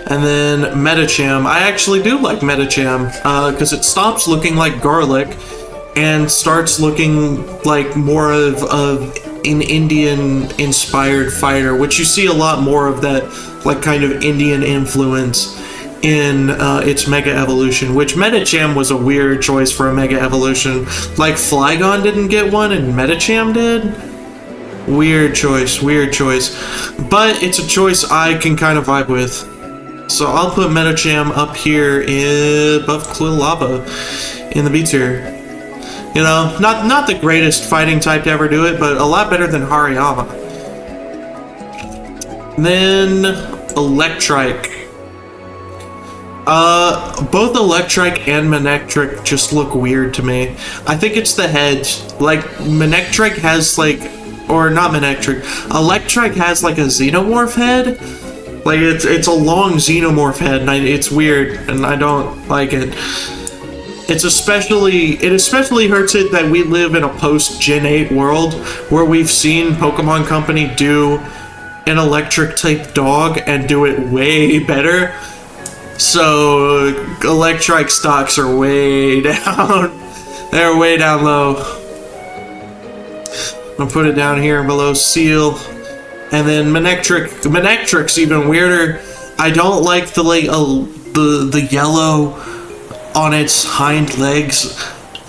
And then Metacham. I actually do like Metacham, because it stops looking like garlic and starts looking like more of an Indian-inspired fighter, which you see a lot more of that, like, kind of Indian influence in its Mega Evolution, which Metacham was a weird choice for a Mega Evolution. Like, Flygon didn't get one and Metacham did? Weird choice, weird choice. But it's a choice I can kind of vibe with. So I'll put Metacham up here above Quilava in the B tier. You know, not the greatest fighting type to ever do it, but a lot better than Hariyama. Then Electrike. Both Electrike and Manectric just look weird to me. I think it's the head. Like, Manectric has, like, or not Manectric, Electrike has, like, a Xenomorph head. Like, it's a long Xenomorph head, and it's weird, and I don't like it. It especially hurts it that we live in a post-Gen 8 world where we've seen Pokemon Company do an electric-type dog and do it way better. So, Electrike stocks are way down. They're way down low. I'll put it down here below Seal. And then Manectric's even weirder. I don't like the yellow on its hind legs.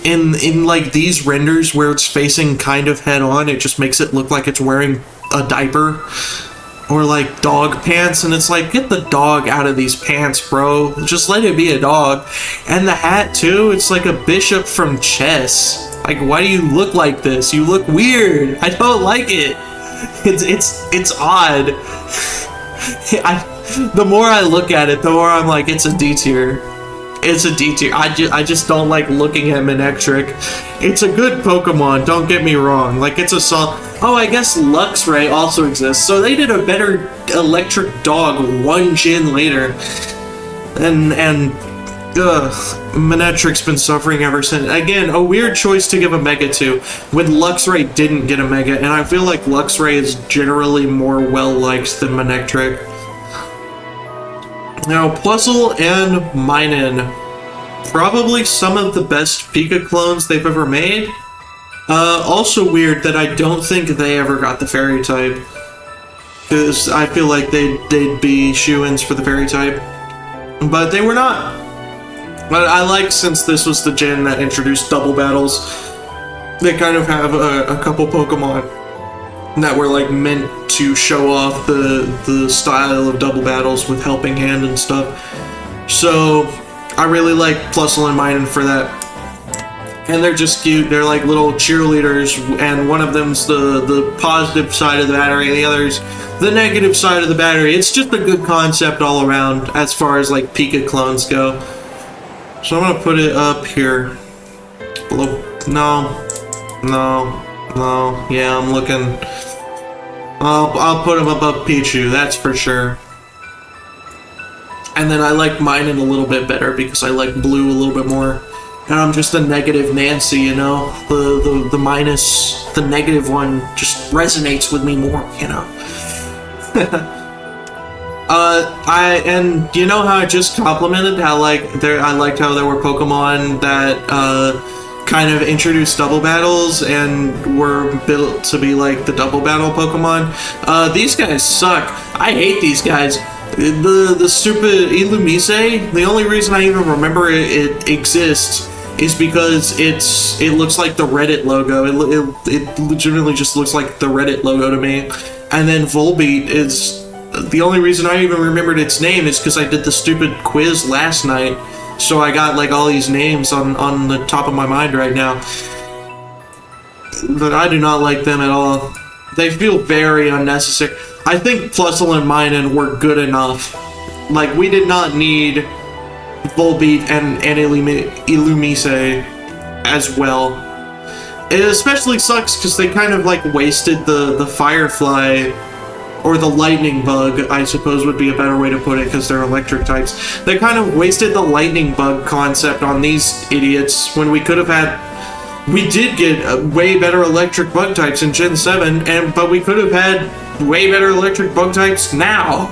In like these renders where it's facing kind of head on, it just makes it look like it's wearing a diaper or like dog pants, and it's like, get the dog out of these pants, bro. Just let it be a dog. And the hat too, it's like a bishop from chess. Like, why do you look like this? You look weird. I don't like it. It's odd. The more I look at it, the more I'm like, it's a D tier. It's a D tier. I just don't like looking at Manectric. It's a good Pokemon, don't get me wrong. Like, it's a solid... Oh, I guess Luxray also exists. So they did a better electric dog one gen later. And Manectric's been suffering ever since. Again, a weird choice to give a Mega to when Luxray didn't get a Mega, and I feel like Luxray is generally more well-liked than Manectric. Now, Plusle and Minun. Probably some of the best Pika clones they've ever made. Also weird that I don't think they ever got the Fairy type. Because I feel like they'd be shoo-ins for the Fairy type. But they were not. But I like, since this was the gen that introduced double battles, they kind of have a couple Pokemon that were like meant to show off the style of double battles with Helping Hand and stuff. So I really like Plusle and Minun for that. And they're just cute. They're like little cheerleaders, and one of them's the positive side of the battery, and the other's the negative side of the battery. It's just a good concept all around as far as like Pika clones go. So I'm gonna put it up here. Below. No. Yeah, I'm looking. I'll put him above Pichu, that's for sure. And then I like Minun a little bit better because I like blue a little bit more. And I'm just a negative Nancy, you know? The minus, the negative one just resonates with me more, you know? And you know how I just complimented how like I liked how there were Pokemon that kind of introduced double battles and were built to be like the double battle Pokemon. These guys suck. I hate these guys. The stupid Illumise, the only reason I even remember it exists is because it looks like the Reddit logo. It legitimately just looks like the Reddit logo to me. And then Volbeat is... The only reason I even remembered its name is because I did the stupid quiz last night. So I got like all these names on the top of my mind right now. But I do not like them at all. They feel very unnecessary. I think Plusle and Minun were good enough. Like, we did not need Volbeat and Illumise as well. It especially sucks because they kind of like wasted the Firefly or the lightning bug, I suppose would be a better way to put it, because they're electric types. They kind of wasted the lightning bug concept on these idiots when we could have had. We did get way better electric bug types in Gen 7, but we could have had way better electric bug types now.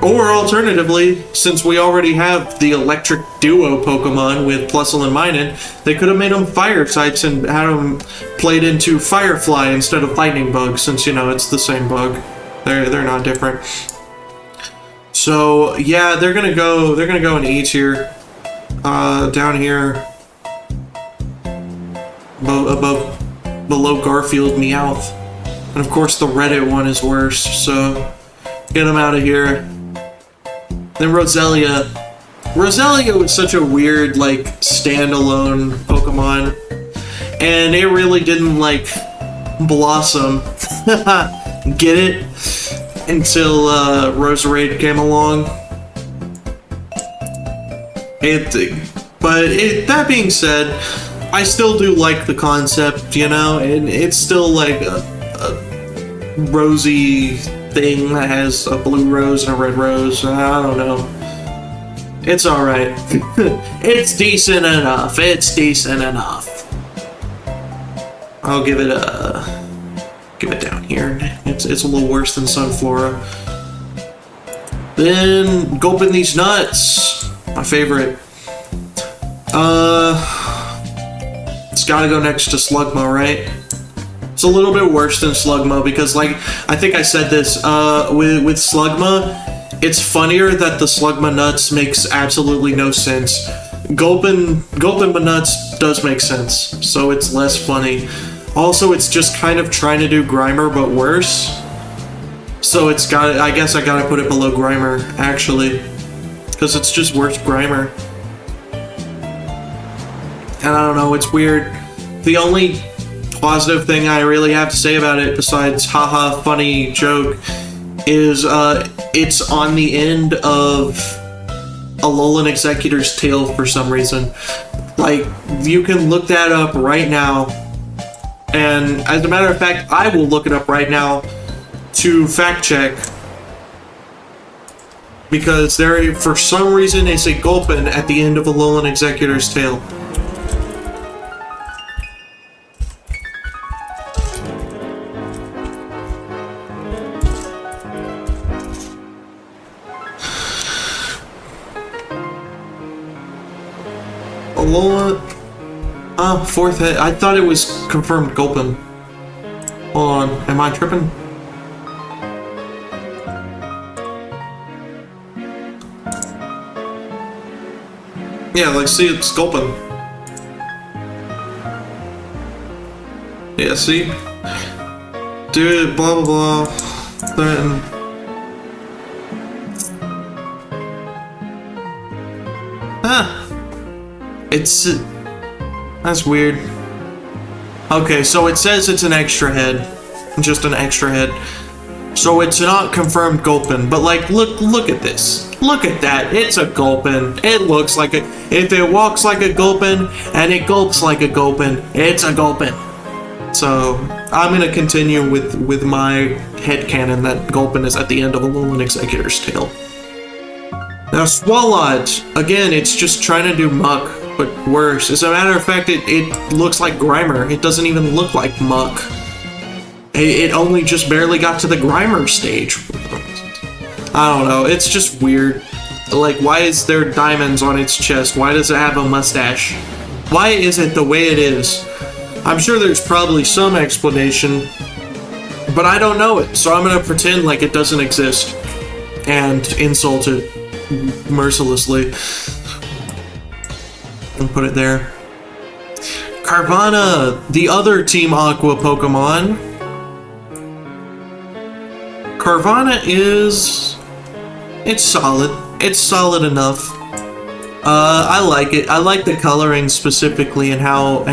Or alternatively, since we already have the electric duo Pokemon with Plusle and Minun, they could have made them fire types and had them played into Firefly instead of Lightning Bug, since, you know, it's the same bug. They're not different. So yeah, they're gonna go in E tier. Down here below Garfield, Meowth. And of course the Reddit one is worse, so get them out of here. Then Roselia. Roselia was such a weird, like, standalone Pokemon. And it really didn't, like, blossom. Get it? Until, Roserade came along. That being said, I still do like the concept, you know? And it's still, like, a rosy thing that has a blue rose and a red rose. I don't know. It's alright. It's decent enough. It's decent enough. I'll give it down here. It's a little worse than Sunflora. Then gulping these nuts. My favorite. It's gotta go next to Slugma, right? It's a little bit worse than Slugma because, like, I think I said this, with Slugma, it's funnier that the Slugma nuts makes absolutely no sense. Gulpin' nuts does make sense, so it's less funny. Also, it's just kind of trying to do Grimer, but worse. So I guess I gotta put it below Grimer, actually. Because it's just worse Grimer. And I don't know, it's weird. The only positive thing I really have to say about it, besides haha funny joke, is it's on the end of Alolan Executor's tail for some reason. Like, you can look that up right now, and as a matter of fact, I will look it up right now to fact check, because there, for some reason, is a Gulpin at the end of Alolan Executor's tail. Alola, fourth head. I thought it was confirmed Gulpin. Hold on, am I tripping? Yeah, like, see, it's Gulpin. Yeah, see? Do it, blah blah blah. Then. That's weird. Okay, so it says it's an extra head. Just an extra head. So it's not confirmed Gulpin, but, like, look at this. Look at that. It's a Gulpin. It looks like a... If it walks like a Gulpin, and it gulps like a Gulpin, it's a Gulpin. So, I'm gonna continue with my headcanon that Gulpin is at the end of Alolan Executor's tail. Now, Swalot, again, it's just trying to do Muck, but worse. As a matter of fact, it looks like Grimer. It doesn't even look like Muck. It only just barely got to the Grimer stage. I don't know, it's just weird. Like, why is there diamonds on its chest? Why does it have a mustache? Why is it the way it is? I'm sure there's probably some explanation, but I don't know it, so I'm gonna pretend like it doesn't exist and insult it mercilessly and put it there. Carvanha, the other Team Aqua Pokemon. Carvanha it's solid. It's solid enough. I like it. I like the coloring specifically and how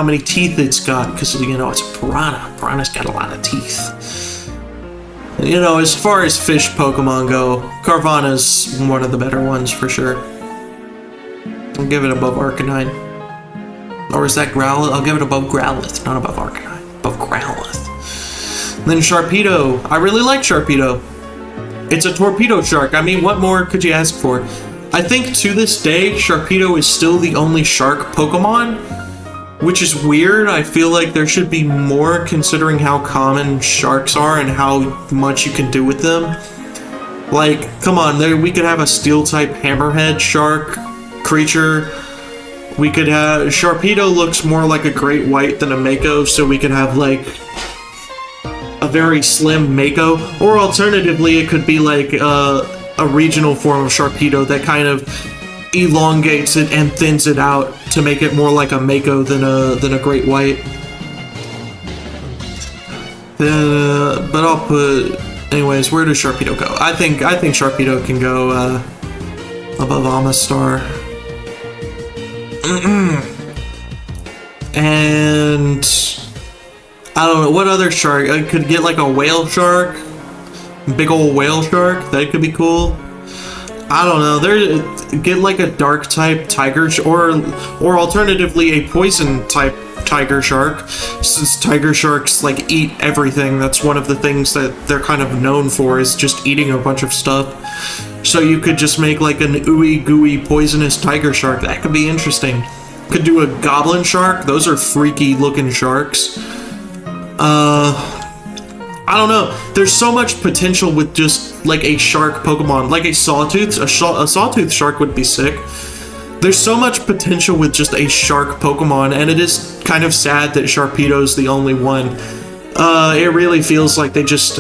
many teeth it's got, because, you know, it's a piranha. Piranha's got a lot of teeth. You know, as far as fish Pokemon go, Carvanha's one of the better ones for sure. I'll give it above Arcanine. Or is that Growlithe? I'll give it above Growlithe, not above Arcanine. Above Growlithe. Then Sharpedo. I really like Sharpedo. It's a torpedo shark. I mean, what more could you ask for? I think to this day, Sharpedo is still the only shark Pokemon, which is weird. I feel like there should be more considering how common sharks are and how much you can do with them. Like, come on, we could have a steel-type hammerhead shark creature. We could have... Sharpedo looks more like a great white than a Mako, so we could have, like, a very slim Mako. Or alternatively, it could be, like, a regional form of Sharpedo that kind of elongates it and thins it out to make it more like a Mako than a great white. But I'll put... Anyways, where does Sharpedo go? I think Sharpedo can go above Amistar. And I don't know what other shark. I could get like a whale shark, big old whale shark. That could be cool. I don't know. Get like a dark type tiger or alternatively a poison type tiger shark, since tiger sharks like eat everything. That's one of the things that they're kind of known for, is just eating a bunch of stuff. So you could just make like an ooey gooey poisonous tiger shark. That could be interesting. Could do a goblin shark. Those are freaky looking sharks. I don't know. There's so much potential with just like a shark Pokemon, like a Sawtooth. A Sawtooth shark would be sick. There's so much potential with just a shark Pokemon, and it is kind of sad that Sharpedo's the only one. It really feels like they just,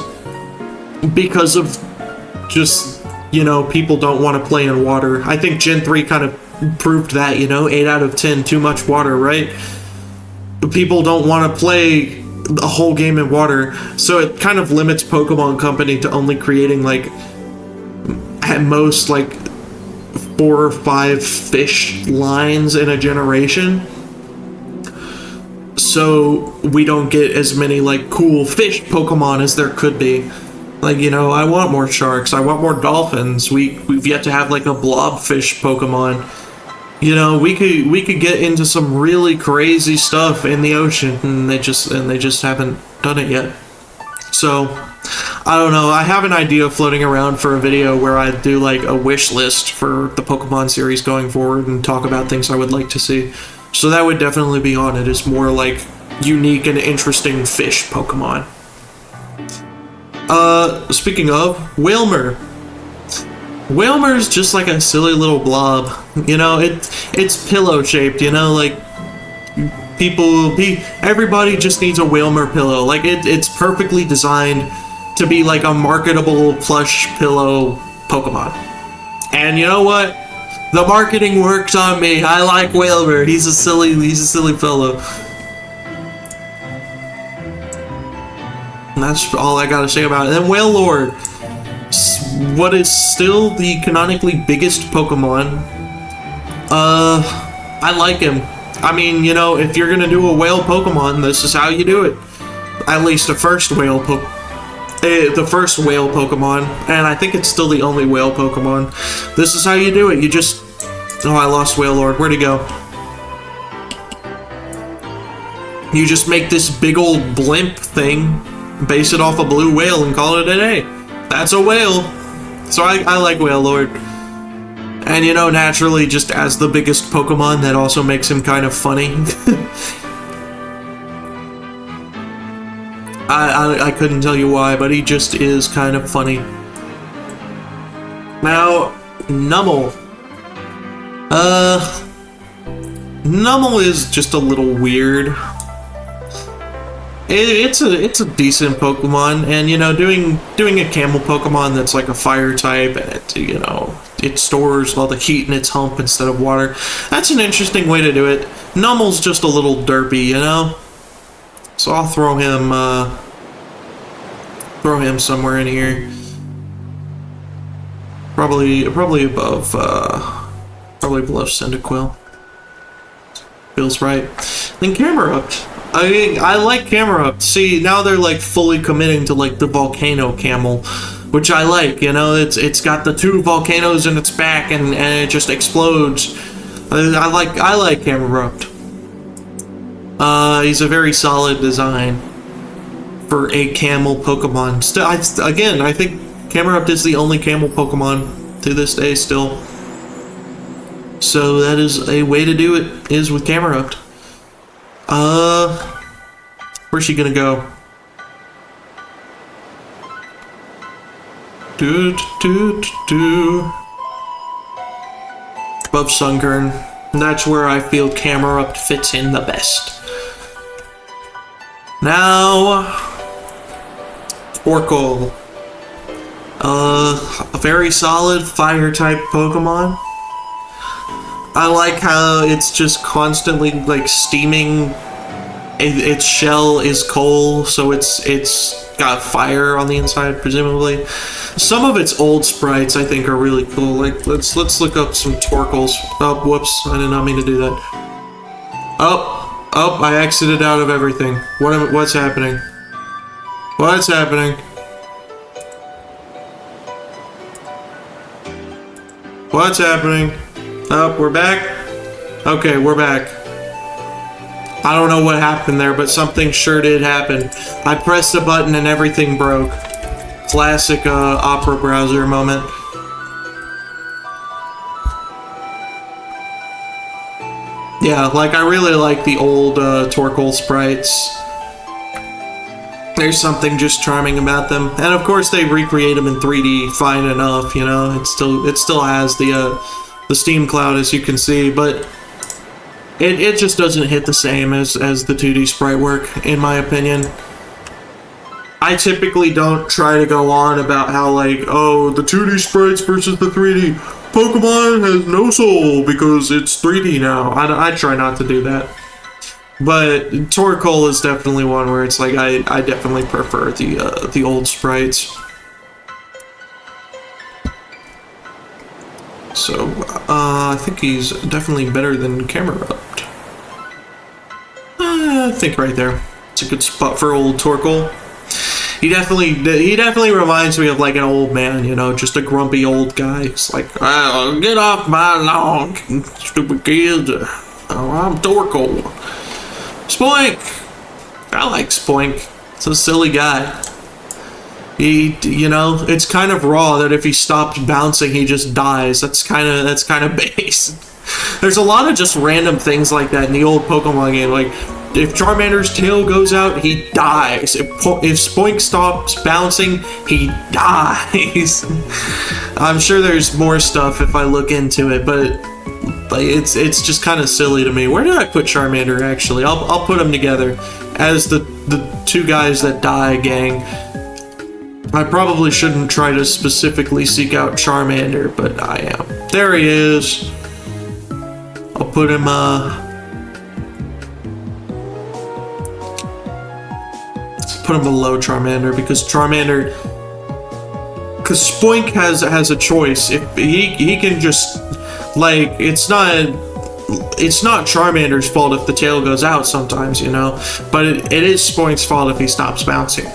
because of just, you know, people don't want to play in water. I think Gen 3 kind of proved that, you know, 8 out of 10, too much water, right? People don't want to play a whole game in water, so it kind of limits Pokemon Company to only creating, like, at most, like, 4 or 5 fish lines in a generation. So we don't get as many, like, cool fish Pokemon as there could be. Like, you know, I want more sharks, I want more dolphins. We've yet to have, like, a blobfish Pokemon. You know, we could get into some really crazy stuff in the ocean, and they just haven't done it yet. So, I don't know. I have an idea floating around for a video where I do like a wish list for the Pokemon series going forward and talk about things I would like to see. So that would definitely be on it. It's more like unique and interesting fish Pokemon. Speaking of, Wailmer. Wailmer's just like a silly little blob. You know, it's pillow shaped, you know, like everybody just needs a Wailmer pillow. Like it's perfectly designed to be like a marketable plush pillow Pokemon. And you know what? The marketing worked on me. I like Wailmer. He's a silly fellow. And that's all I gotta say about it. And then Wailord, what is still the canonically biggest Pokemon. I like him. I mean, you know, if you're gonna do a whale Pokemon, this is how you do it. At least the first whale Pokemon, and I think it's still the only whale Pokemon. This is how you do it. You just... Oh, I lost Wailord. Where'd he go? You just make this big old blimp thing, base it off a blue whale, and call it a day. That's a whale. So I like Wailord. And you know, naturally, just as the biggest Pokemon, that also makes him kind of funny. I couldn't tell you why, but he just is kind of funny. Now, Numel. Numel is just a little weird. It's a decent Pokemon, and you know, doing a camel Pokemon that's like a fire type, and you know, it stores all the heat in its hump instead of water. That's an interesting way to do it. Numel's just a little derpy, you know. So I'll throw him somewhere in here. Probably above Cyndaquil. Feels right. Then Camerupt. I mean, I like Camerupt. See, now they're like fully committing to like the volcano camel, which I like. You know, it's got the 2 volcanoes in its back, and it just explodes. I like Camerupt. He's a very solid design for a camel Pokemon. Still, again, I think Camerupt is the only camel Pokemon to this day still. So that is a way to do it, is with Camerupt. Where's she gonna go? Above Sunkern. That's where I feel Camerupt fits in the best. Now, Torkoal. A very solid fire-type Pokemon. I like how it's just constantly, like, steaming. Its shell is coal, so it's got fire on the inside, presumably. Some of its old sprites, I think, are really cool. Like, let's look up some Torkoals. Oh, whoops, I did not mean to do that. Oh, I exited out of everything. What's happening? What's happening? What's happening? Oh, we're back? Okay, we're back. I don't know what happened there, but something sure did happen. I pressed a button and everything broke. Classic Opera browser moment. Yeah, like, I really like the old Torkoal sprites. There's something just charming about them. And of course they recreate them in 3D fine enough, you know? It still has the Steam Cloud, as you can see, but it just doesn't hit the same as the 2D sprite work, in my opinion. I typically don't try to go on about how, like, oh, the 2D sprites versus the 3D. Pokemon has no soul because it's 3D now. I try not to do that. But Torkoal is definitely one where it's like, I definitely prefer the old sprites. So, I think he's definitely better than Camerupt. I think right there. It's a good spot for old Torkoal. He definitely reminds me of, like, an old man, you know, just a grumpy old guy. It's like, oh, get off my lawn, stupid kid. Oh, I'm Torkoal. Spoink! I like Spoink. It's a silly guy. You know, it's kind of raw that if he stops bouncing, he just dies. That's kind of base. There's a lot of just random things like that in the old Pokemon game. Like, if Charmander's tail goes out, he dies. If Spoink stops bouncing, he dies. I'm sure there's more stuff if I look into it, but like, it's just kind of silly to me. Where did I put Charmander, actually? I'll put them together as the two guys that die gang. I probably shouldn't try to specifically seek out Charmander, but I am. There he is. I'll put him, put him below Charmander, because Spoink has a choice. If he can just, like, it's not Charmander's fault if the tail goes out sometimes, you know, but it is Spoink's fault if he stops bouncing.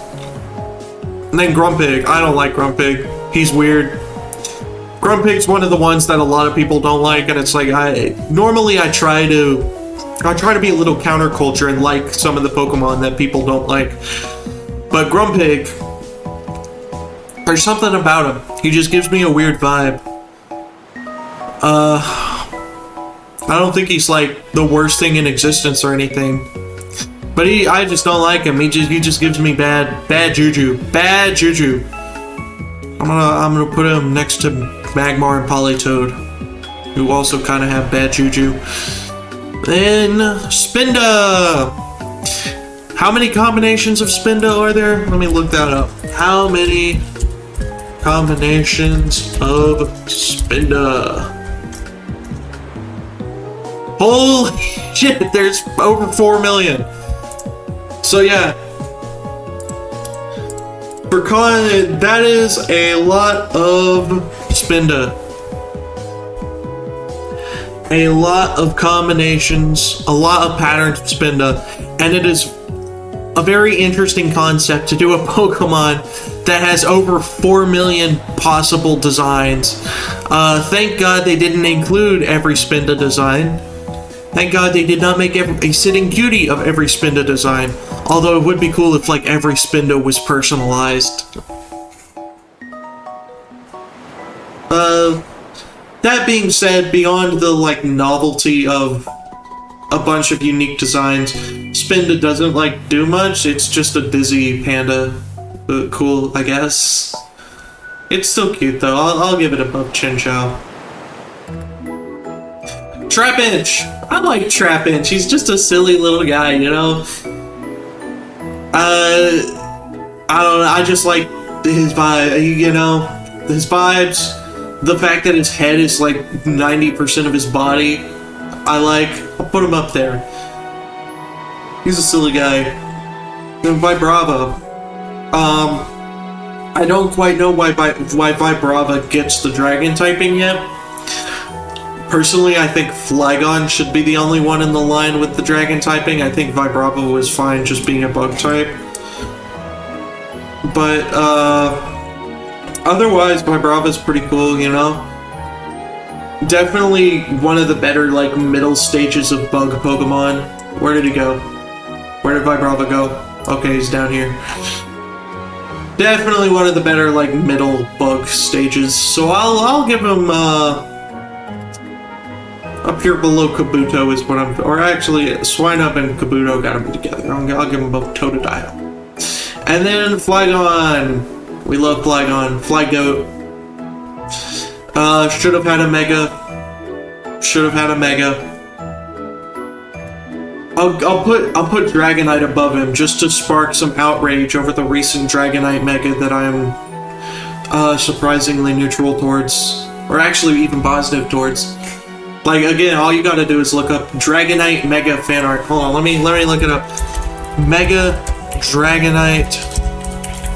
And then Grumpig. I don't like Grumpig. He's weird. Grumpig's one of the ones that a lot of people don't like, and it's like, normally I try to be a little counterculture and like some of the Pokemon that people don't like. But Grumpig, there's something about him. He just gives me a weird vibe. I don't think he's like the worst thing in existence or anything. But I just don't like him. He just gives me bad juju. Bad juju. I'm gonna put him next to Magmar and Politoed, who also kind of have bad juju. Then Spinda. How many combinations of Spinda are there? Let me look that up. How many combinations of Spinda? Holy shit! There's over 4 million. So yeah, that is a lot of Spinda. A lot of combinations, a lot of patterns of Spinda, and it is a very interesting concept to do a Pokemon that has over 4 million possible designs. Thank God they didn't include every Spinda design. Thank God they did not make a sitting cutie of every Spinda design. Although it would be cool if like every Spindo was personalized. That being said, beyond the like novelty of a bunch of unique designs, Spinda doesn't like do much. It's just a dizzy panda. Cool, I guess. It's still cute though. I'll give it above Chinchou. Trapinch! I like Trapinch. He's just a silly little guy, you know? I don't know. I just like his vibe, you know? His vibes. The fact that his head is like 90% of his body. I'll put him up there. He's a silly guy. And Vibrava. I don't quite know why Vibrava gets the dragon typing yet. Personally, I think Flygon should be the only one in the line with the dragon typing. I think Vibrava was fine just being a bug type. But, otherwise, Vibrava's pretty cool, you know? Definitely one of the better, like, middle stages of bug Pokemon. Where did he go? Where did Vibrava go? Okay, he's down here. Definitely one of the better, like, middle bug stages. So I'll give him, up here below Kabuto is what I'm... Or actually, Swinub and Kabuto gotta be together. I'll give them both Totodile. And then Flygon. We love Flygon. Flygoat. Should have had a Mega. Should have had a Mega. I'll put Dragonite above him just to spark some outrage over the recent Dragonite Mega that I'm surprisingly neutral towards, or actually even positive towards. Like again, all you gotta do is look up Dragonite Mega fan art. Hold on, let me look it up. Mega Dragonite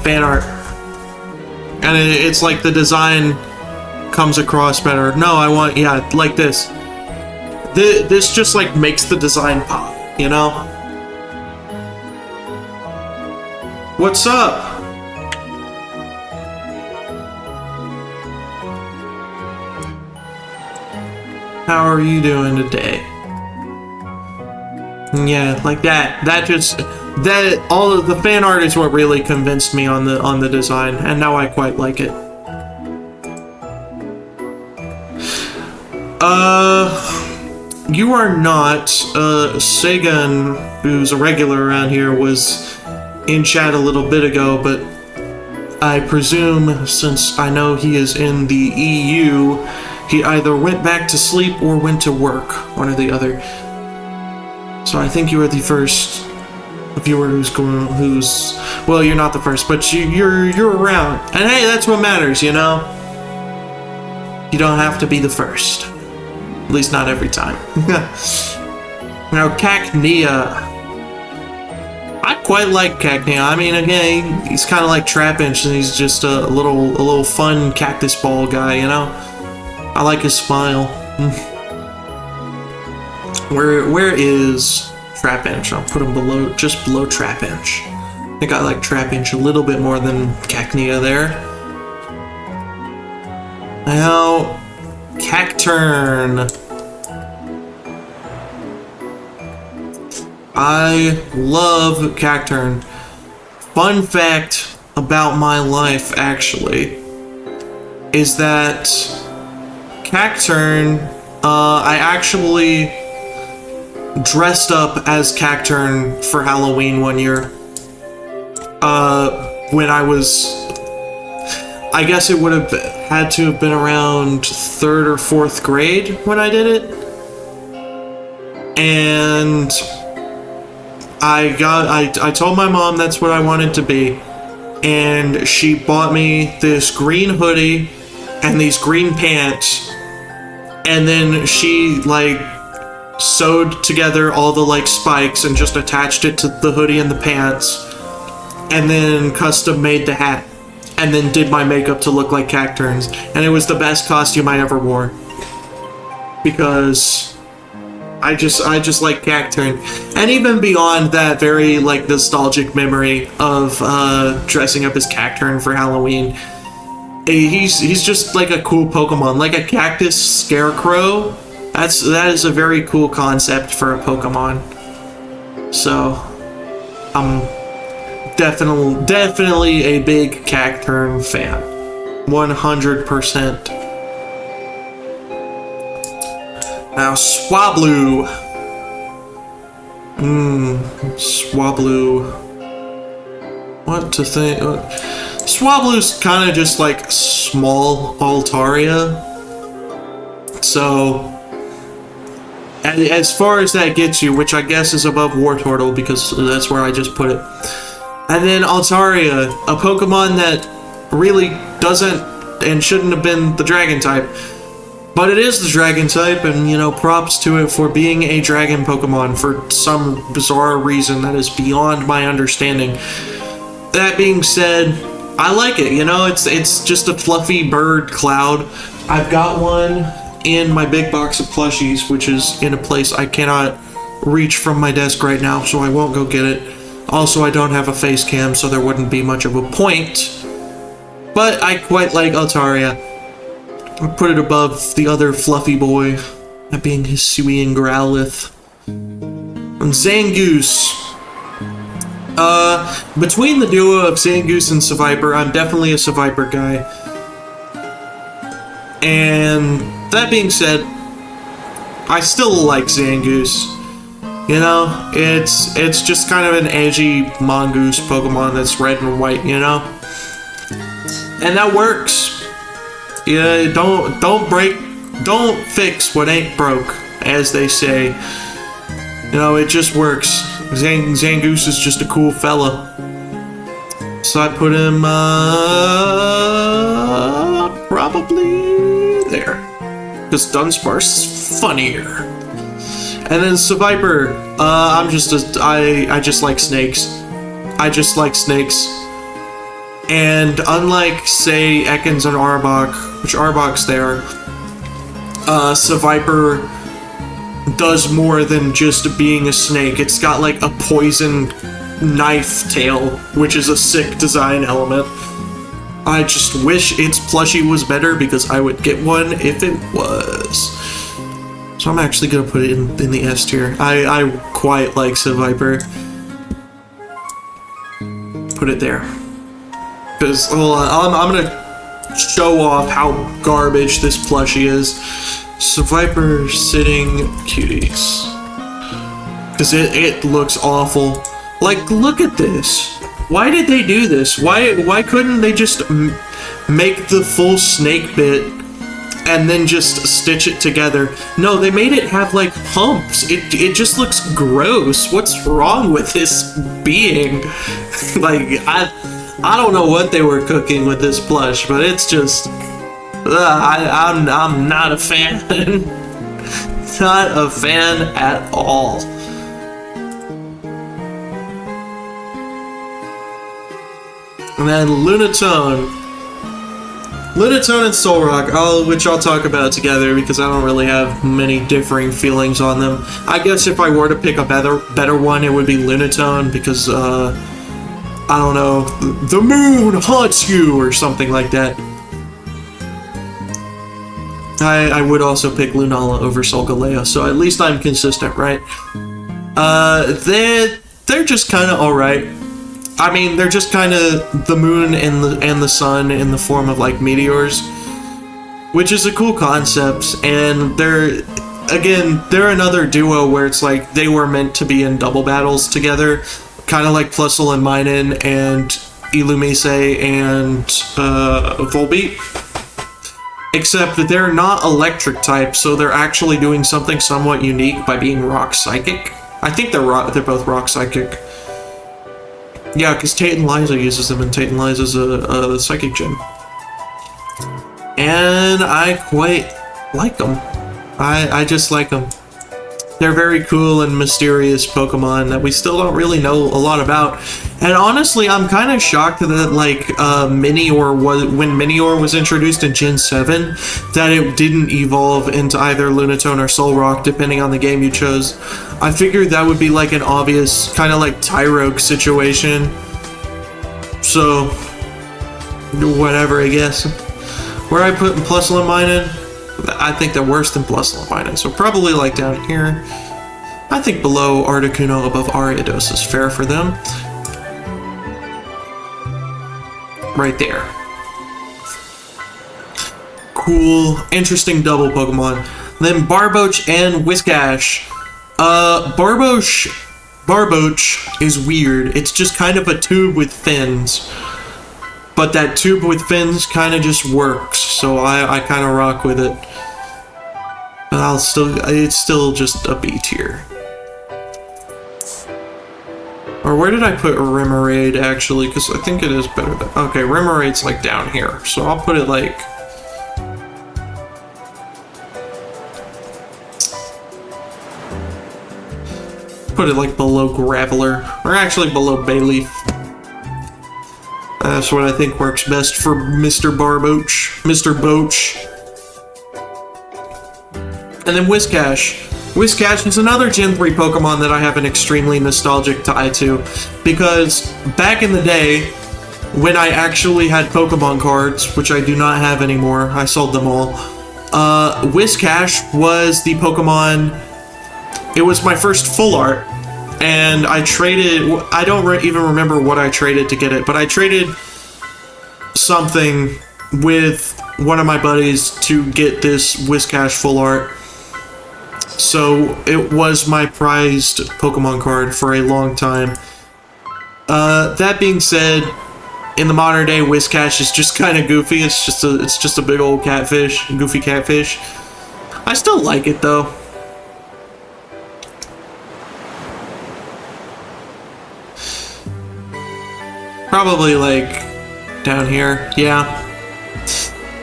fan art, and it's like the design comes across better. No, I want like this. This just like makes the design pop. You know? What's up? How are you doing today? Yeah, like that. All of the fan art is what really convinced me on the design, and now I quite like it. You are not. Sagan, who's a regular around here, was in chat a little bit ago, but I presume, since I know he is in the EU, he either went back to sleep or went to work, one or the other. So I think you are the first viewer who's well, you're not the first, but you're around, and hey, that's what matters, you know. You don't have to be the first. At least not every time. Now, Cacnea. I quite like Cacnea. I mean, again, he's kind of like Trapinch, and he's just a little fun cactus ball guy, you know? I like his smile. Where is Trapinch? I'll put him just below Trapinch. I think I like Trapinch a little bit more than Cacnea there. Now, Cacturn. I love Cacturn. Fun fact about my life, actually, is that Cacturn, I actually dressed up as Cacturn for Halloween one year. When I was... I guess it would have had to have been around 3rd or 4th grade when I did it. And I told my mom that's what I wanted to be. And she bought me this green hoodie and these green pants. And then she, like, sewed together all the, like, spikes and just attached it to the hoodie and the pants. And then custom made the hat. And then did my makeup to look like Cacturn's. And it was the best costume I ever wore. Because I just like Cacturn. And even beyond that very, like, nostalgic memory of dressing up as Cacturn for Halloween, he's just like a cool Pokemon. Like a cactus scarecrow. That is a very cool concept for a Pokemon. So I'm definitely a big Cacturn fan. 100%. Now, Swablu. Swablu. What to think? Swablu's kind of just like small Altaria. So, as far as that gets you, which I guess is above Wartortle because that's where I just put it. And then Altaria, a Pokemon that really doesn't and shouldn't have been the Dragon type. But it is the Dragon type, and, you know, props to it for being a Dragon Pokemon for some bizarre reason that is beyond my understanding. That being said, I like it, you know, it's just a fluffy bird cloud. I've got one in my big box of plushies, which is in a place I cannot reach from my desk right now, so I won't go get it. Also, I don't have a face cam, so there wouldn't be much of a point. But I quite like Altaria. I put it above the other fluffy boy, that being Hisuian Growlithe. And Zangoose. Between the duo of Zangoose and Seviper, I'm definitely a Seviper guy. And that being said, I still like Zangoose. You know, it's just kind of an edgy mongoose Pokemon that's red and white, you know? And that works. Yeah, don't fix what ain't broke, as they say. You know, it just works. Zangoose is just a cool fella. So I put him, probably there. Because Dunsparce's funnier. And then Seviper, I just like snakes. I just like snakes. And unlike, say, Ekans and Arbok, which Arbok's there, Seviper does more than just being a snake. It's got like a poison knife tail, which is a sick design element. I just wish its plushie was better because I would get one if it was. So I'm actually gonna put it in the S tier. I quite like Seviper. Put it there. Because, hold on, I'm gonna show off how garbage this plushie is. Seviper sitting cuties. Because it looks awful. Like, look at this. Why did they do this? Why couldn't they just make the full snake bit and then just stitch it together? No, they made it have like humps. It just looks gross. What's wrong with this being? Like, I don't know what they were cooking with this plush, but it's just I'm not a fan. Not a fan at all. And then Lunatone and Solrock, which I'll talk about together because I don't really have many differing feelings on them. I guess if I were to pick a better one, it would be Lunatone because, I don't know, the moon haunts you or something like that. I would also pick Lunala over Solgaleo, so at least I'm consistent, right? They're just kind of alright. I mean, they're just kind of the moon and the sun in the form of like meteors, which is a cool concept. And they're another duo where it's like they were meant to be in double battles together, kind of like Plusle and Minun and Illumise and Volbeat. Except that they're not electric type, so they're actually doing something somewhat unique by being rock psychic. I think they're both rock psychic. Yeah, because Tate and Liza uses them, and Tate and Liza's a psychic gem. And I quite like them. I just like them. They're very cool and mysterious Pokemon that we still don't really know a lot about. And honestly, I'm kind of shocked that, like, when Minior was introduced in Gen 7, that it didn't evolve into either Lunatone or Solrock, depending on the game you chose. I figured that would be, like, an obvious, kind of like Tyrogue situation. So, whatever, I guess. Where I put Plusle and Minun? I think they're worse than Plusle and Minun, so probably like down here. I think below Articuno, above Ariados is fair for them. Right there. Cool, interesting double Pokemon. Then Barboach and Whiscash. Barboach is weird. It's just kind of a tube with fins. But that tube with fins kind of just works, so I kind of rock with it. But it's still just a B tier. Or where did I put Remoraid, actually? Because I think it is better than... Okay, Remoraid's like down here, so I'll put it like... Put it like below Graveler, or actually below Bayleaf. That's what I think works best for Mr. Barboach, Mr. Boach. And then Whiscash. Whiscash is another Gen 3 Pokemon that I have an extremely nostalgic tie to, because back in the day, when I actually had Pokemon cards, which I do not have anymore, I sold them all, Whiscash was the Pokemon. It was my first full art, and I traded... I don't even remember what I traded to get it, but I traded something with one of my buddies to get this Whiscash full art. So it was my prized Pokemon card for a long time. That being said, in the modern day, Whiscash is just kind of goofy. It's just a big old catfish, goofy catfish. I still like it though. Probably like down here, yeah.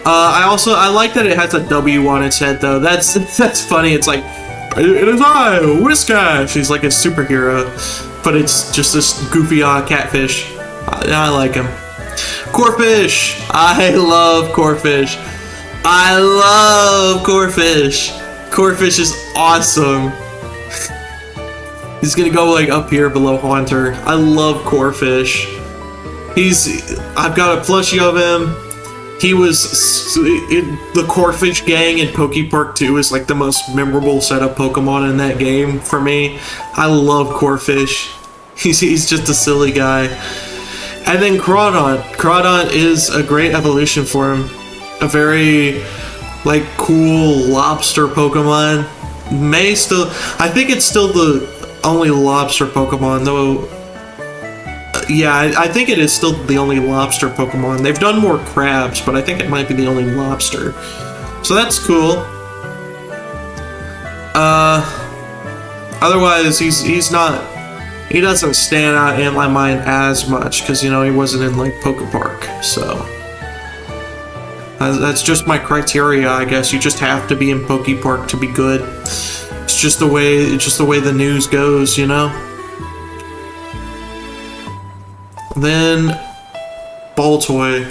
I like that it has a W on its head though. That's funny. It's like, it is I, Whiscash. He's like a superhero, but it's just this goofy catfish. I like him. Corphish. I love Corphish. I love Corphish. Corphish is awesome. He's gonna go like up here below Haunter. I love Corphish. I've got a plushie of him. He was in the Corphish gang in Pokepark 2 is like the most memorable set of Pokemon in that game for me. I love Corphish. He's just a silly guy. And then Crawdaunt. Crawdaunt is a great evolution for him. A very like cool lobster Pokemon. I think it's still the only lobster Pokemon though. Yeah, I think it is still the only lobster Pokemon. They've done more crabs, but I think it might be the only lobster. So that's cool. Otherwise, he doesn't stand out in my mind as much, because, you know, he wasn't in, like, Pokepark, so. That's just my criteria, I guess. You just have to be in Pokepark to be good. It's just the way the news goes, you know? Then Baltoy.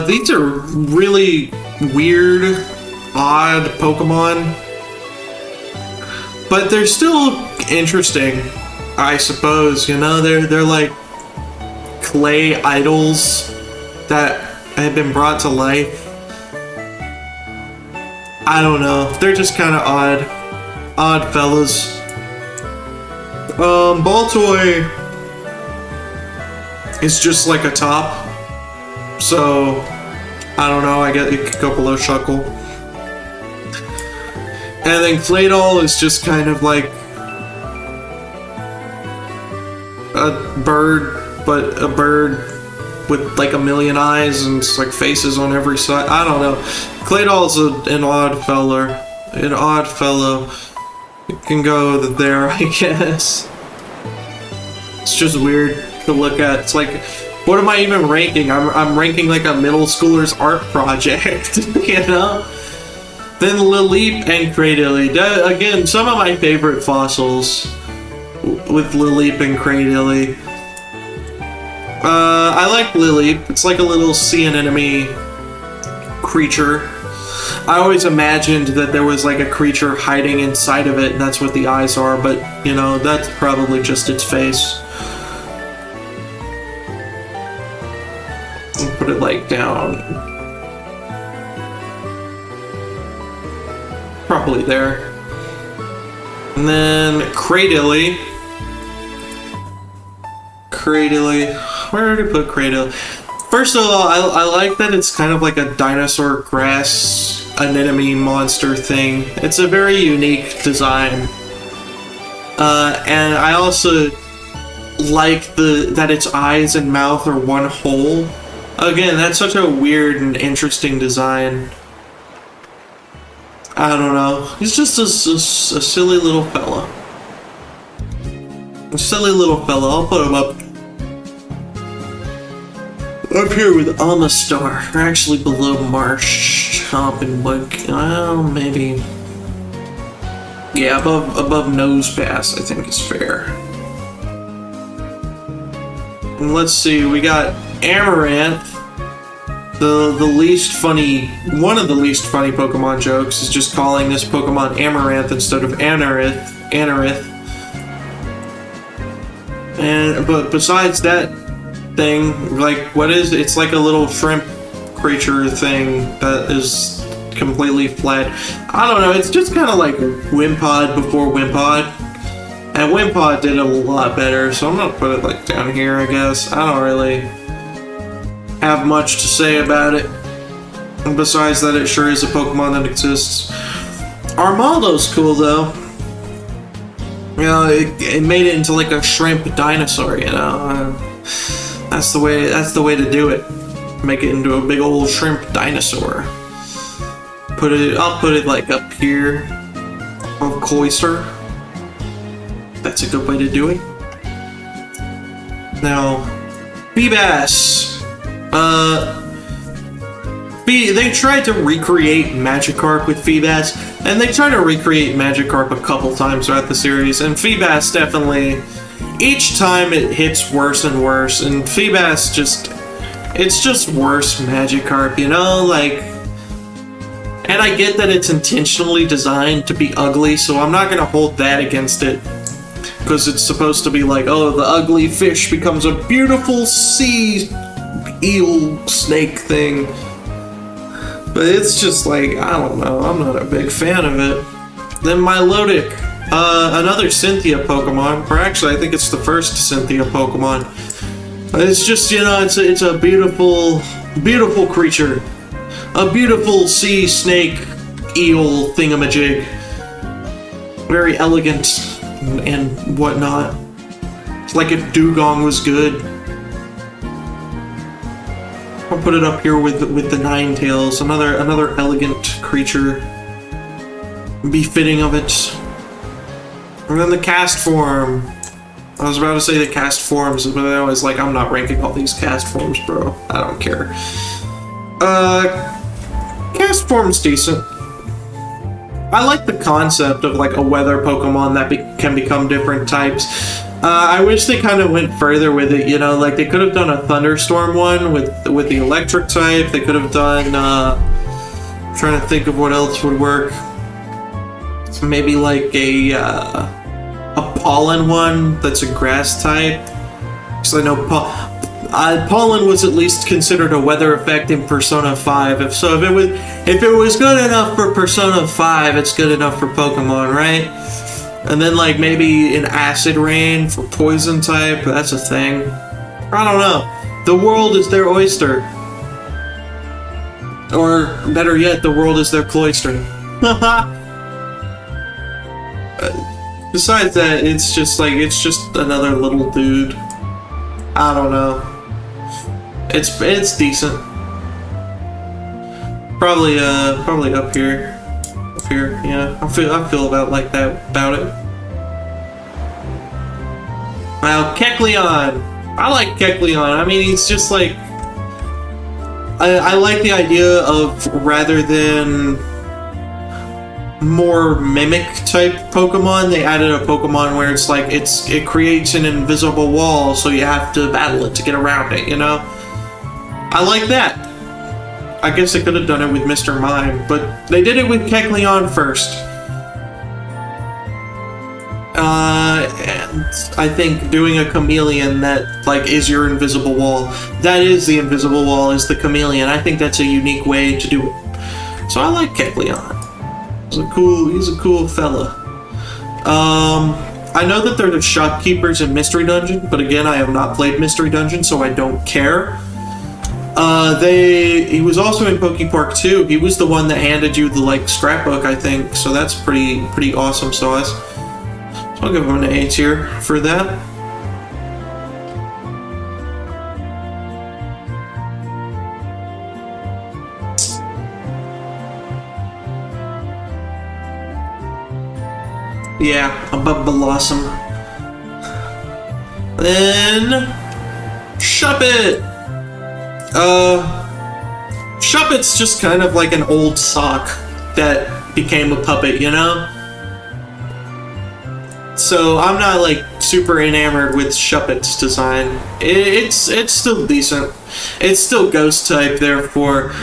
These are really weird, odd Pokemon, but they're still interesting, I suppose. You know, they're like clay idols that have been brought to life. I don't know. They're just kind of odd fellas. Baltoy is just like a top, so I don't know, I guess it could go below Shuckle. And then Claydol is just kind of like a bird, but a bird with like a million eyes and it's like faces on every side. I don't know. Claydol's an odd fellow. It can go there, I guess. It's just weird to look at. It's like, what am I even ranking? I'm ranking like a middle schooler's art project, you know? Then Lileep and Cradily. Again, some of my favorite fossils with Lileep and Cradily. I like Lileep. It's like a little sea anemone creature. I always imagined that there was like a creature hiding inside of it and that's what the eyes are, but you know, that's probably just its face. And put it like down. Probably there. And then Cradily. Where did I put Cradily? First of all, I like that it's kind of like a dinosaur grass anemone monster thing. It's a very unique design. And I also like that its eyes and mouth are one whole. Again, that's such a weird and interesting design. I don't know. He's just a silly little fella. A silly little fella. I'll put him up here with Amistar. Or actually below Marsh, Chomp, and like, well, maybe. Yeah, above Nosepass, I think is fair. And let's see, we got Amaranth. The least funny, one of the least funny Pokemon jokes is just calling this Pokemon Amaranth instead of Anorith. But besides that thing, like, it's like a little shrimp creature thing that is completely flat. I don't know, it's just kind of like Wimpod before Wimpod. And Wimpod did it a lot better, so I'm gonna put it like down here, I guess. I don't really have much to say about it. And besides that, it sure is a Pokemon that exists. Armaldo's cool though. You know, it made it into like a shrimp dinosaur, you know. That's the way to do it. Make it into a big old shrimp dinosaur. I'll put it like up here of Cloyster. That's a good way to do it. Now, Feebas. They tried to recreate Magikarp with Feebas, and they tried to recreate Magikarp a couple times throughout the series, and Feebas definitely, each time it hits worse and worse, and Feebas it's just worse Magikarp, you know, like, and I get that it's intentionally designed to be ugly, so I'm not gonna hold that against it. Because it's supposed to be like, oh, the ugly fish becomes a beautiful sea eel snake thing. But it's just like, I don't know, I'm not a big fan of it. Then Milotic, another Cynthia Pokemon, or actually I think it's the first Cynthia Pokemon. It's just, you know, it's a beautiful, beautiful creature. A beautiful sea snake eel thingamajig. Very elegant and whatnot. It's like if Dugong was good. I'll put it up here with the Ninetales, another elegant creature, befitting of it. And then the cast form. I was about to say the cast forms, but I was like, I'm not ranking all these cast forms, bro. I don't care. Cast form's decent. I like the concept of like a weather Pokemon that can become different types. I wish they kind of went further with it, you know, like they could have done a Thunderstorm one with the electric type. They could have done, I'm trying to think of what else would work. Maybe like a Pollen one that's a grass type. Because I know Pollen was at least considered a weather effect in Persona 5. If it was good enough for Persona 5, it's good enough for Pokemon, right? And then like maybe an Acid Rain for poison type, that's a thing. I don't know. The world is their oyster. Or better yet, the world is their cloister. Besides that, it's just another little dude. I don't know. It's decent. Probably up here. Up here, yeah. I feel about it. Now, Kecleon. I like Kecleon. I mean, he's just like, I like the idea of, rather than more mimic type Pokemon, they added a Pokemon where it's like it creates an invisible wall, so you have to battle it to get around it, you know? I like that. I guess they could have done it with Mr. Mime, but they did it with Kecleon first. And I think doing a chameleon that like is your invisible wall, that is the invisible wall, is the chameleon. I think that's a unique way to do it. So I like Kecleon. He's a cool fella. I know that they're the shopkeepers in Mystery Dungeon, but again, I have not played Mystery Dungeon, so I don't care. He was also in Poke Park 2. He was the one that handed you the, like, scrapbook, I think, so that's pretty awesome sauce. So I'll give him an A tier for that. Yeah, above Blossom. Then Shuppet! Shuppet's just kind of like an old sock that became a puppet, you know? So I'm not like super enamored with Shuppet's design. It's still decent. It's still ghost type, therefore,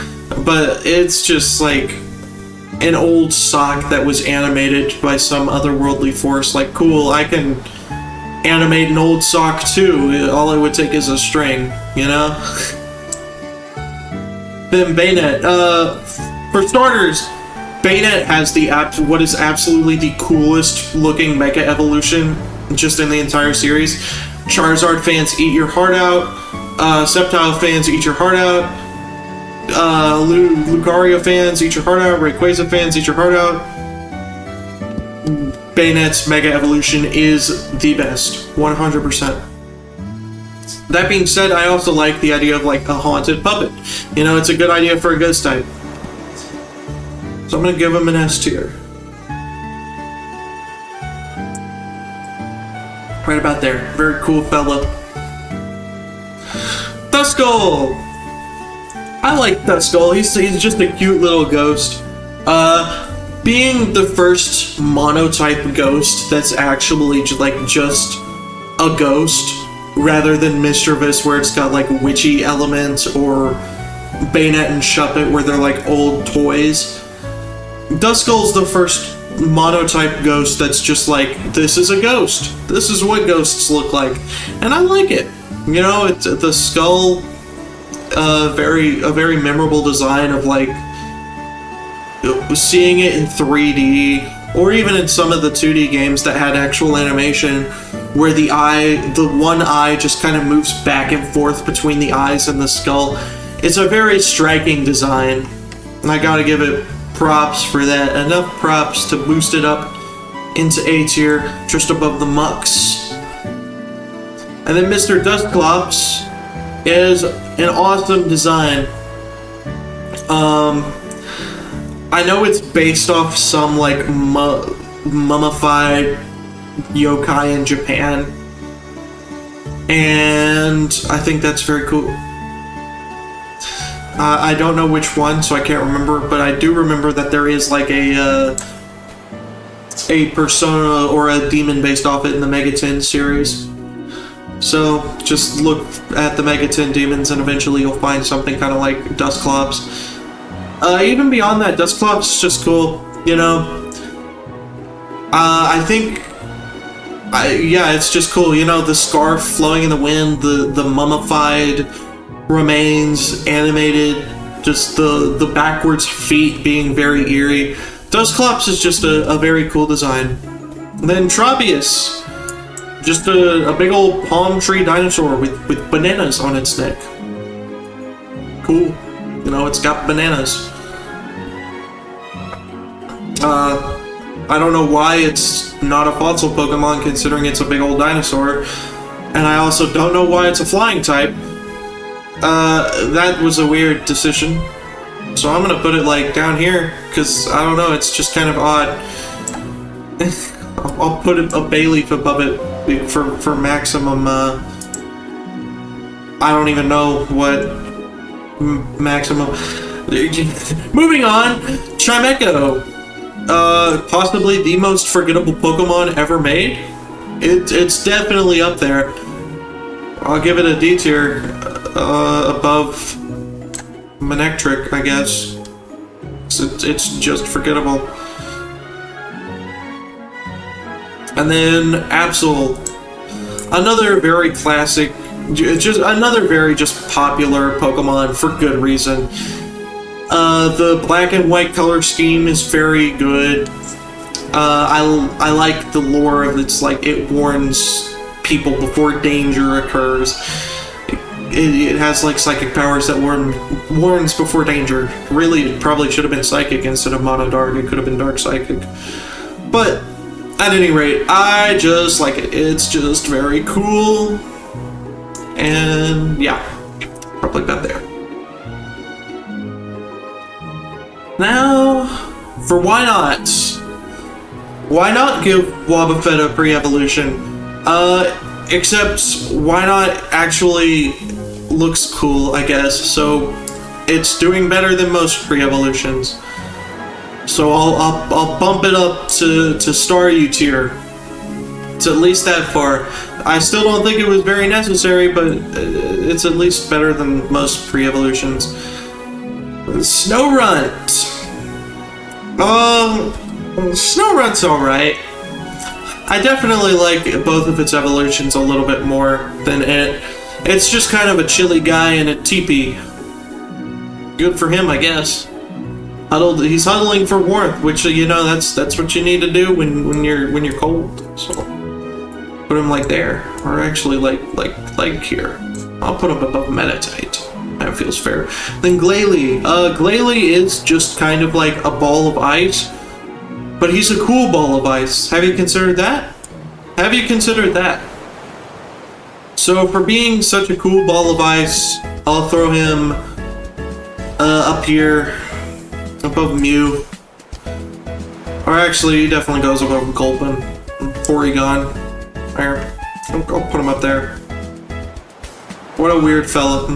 but it's just like an old sock that was animated by some otherworldly force. Like, cool, I can animate an old sock too. All it would take is a string, you know? Then Bayonet. For starters, Bayonet has what is absolutely the coolest looking Mega Evolution just in the entire series. Charizard fans, eat your heart out. Sceptile fans, eat your heart out. Lucario fans, eat your heart out. Rayquaza fans, eat your heart out. Bayonet's Mega Evolution is the best, 100%. That being said, I also like the idea of like a haunted puppet. You know, it's a good idea for a ghost type. So I'm gonna give him an S tier. Right about there. Very cool fella. Duskull! I like Duskull. He's just a cute little ghost. Being the first monotype ghost that's actually just a ghost, rather than Mischievous where it's got like witchy elements, or Bayonet and Shuppet where they're like old toys. Duskull's the first monotype ghost that's just like, this is a ghost. This is what ghosts look like. And I like it. You know, it's the skull, a very memorable design of like seeing it in 3D, or even in some of the 2D games that had actual animation where the one eye just kind of moves back and forth between the eyes and the skull. It's a very striking design, and I gotta give it props for that. Enough props to boost it up into A tier, just above the Mucks. And then Mr. Dusclops is an awesome design. I know it's based off some like mummified yokai in Japan, and I think that's very cool. I don't know which one, so I can't remember, but I do remember that there is like a persona or a demon based off it in the Megaton series. So just look at the Megaton demons and eventually you'll find something kind of like Dusclops. Even beyond that, Dusclops is just cool, you know? I think... yeah, it's just cool, you know, the scarf flowing in the wind, the mummified remains animated, just the backwards feet being very eerie. Dusclops is just a very cool design. And then Tropius, just a big old palm tree dinosaur with bananas on its neck. Cool. You know, it's got bananas. I don't know why it's not a fossil Pokemon considering it's a big old dinosaur. And I also don't know why it's a flying type. That was a weird decision. So I'm gonna put it like down here, because I don't know, it's just kind of odd. I'll put a Bayleaf above it for maximum, I don't even know what maximum. Moving on, Chimecho. Possibly the most forgettable Pokemon ever made. It's definitely up there. I'll give it a D tier, above Manectric, I guess. It's just forgettable. And then Absol, another very classic, another very popular Pokemon for good reason. The black and white color scheme is very good. I like the lore of it's like it warns people before danger occurs. It has like psychic powers that warns before danger. Really, it probably should have been psychic instead of mono dark. It could have been dark psychic. But at any rate, I just like it. It's just very cool. And yeah, probably that there. Now, for why not? Why not give Wobbuffet a pre-evolution? Except why not actually looks cool, I guess. So it's doing better than most pre-evolutions. So I'll bump it up to Star U tier. It's at least that far. I still don't think it was very necessary, but it's at least better than most pre-evolutions. Snowrunt. Snowrunt's alright. I definitely like both of its evolutions a little bit more than it. It's just kind of a chilly guy in a teepee. Good for him, I guess. He's huddling for warmth, which you know that's what you need to do when you're cold. So put him like there, or actually like here. I'll put him above Meditite. That feels fair. Then Glalie. Glalie is just kind of like a ball of ice, but he's a cool ball of ice. Have you considered that? Have you considered that? So for being such a cool ball of ice, I'll throw him up here, above Mew. Or actually, he definitely goes above Gulpin. Porygon. There. I'll put him up there. What a weird fella.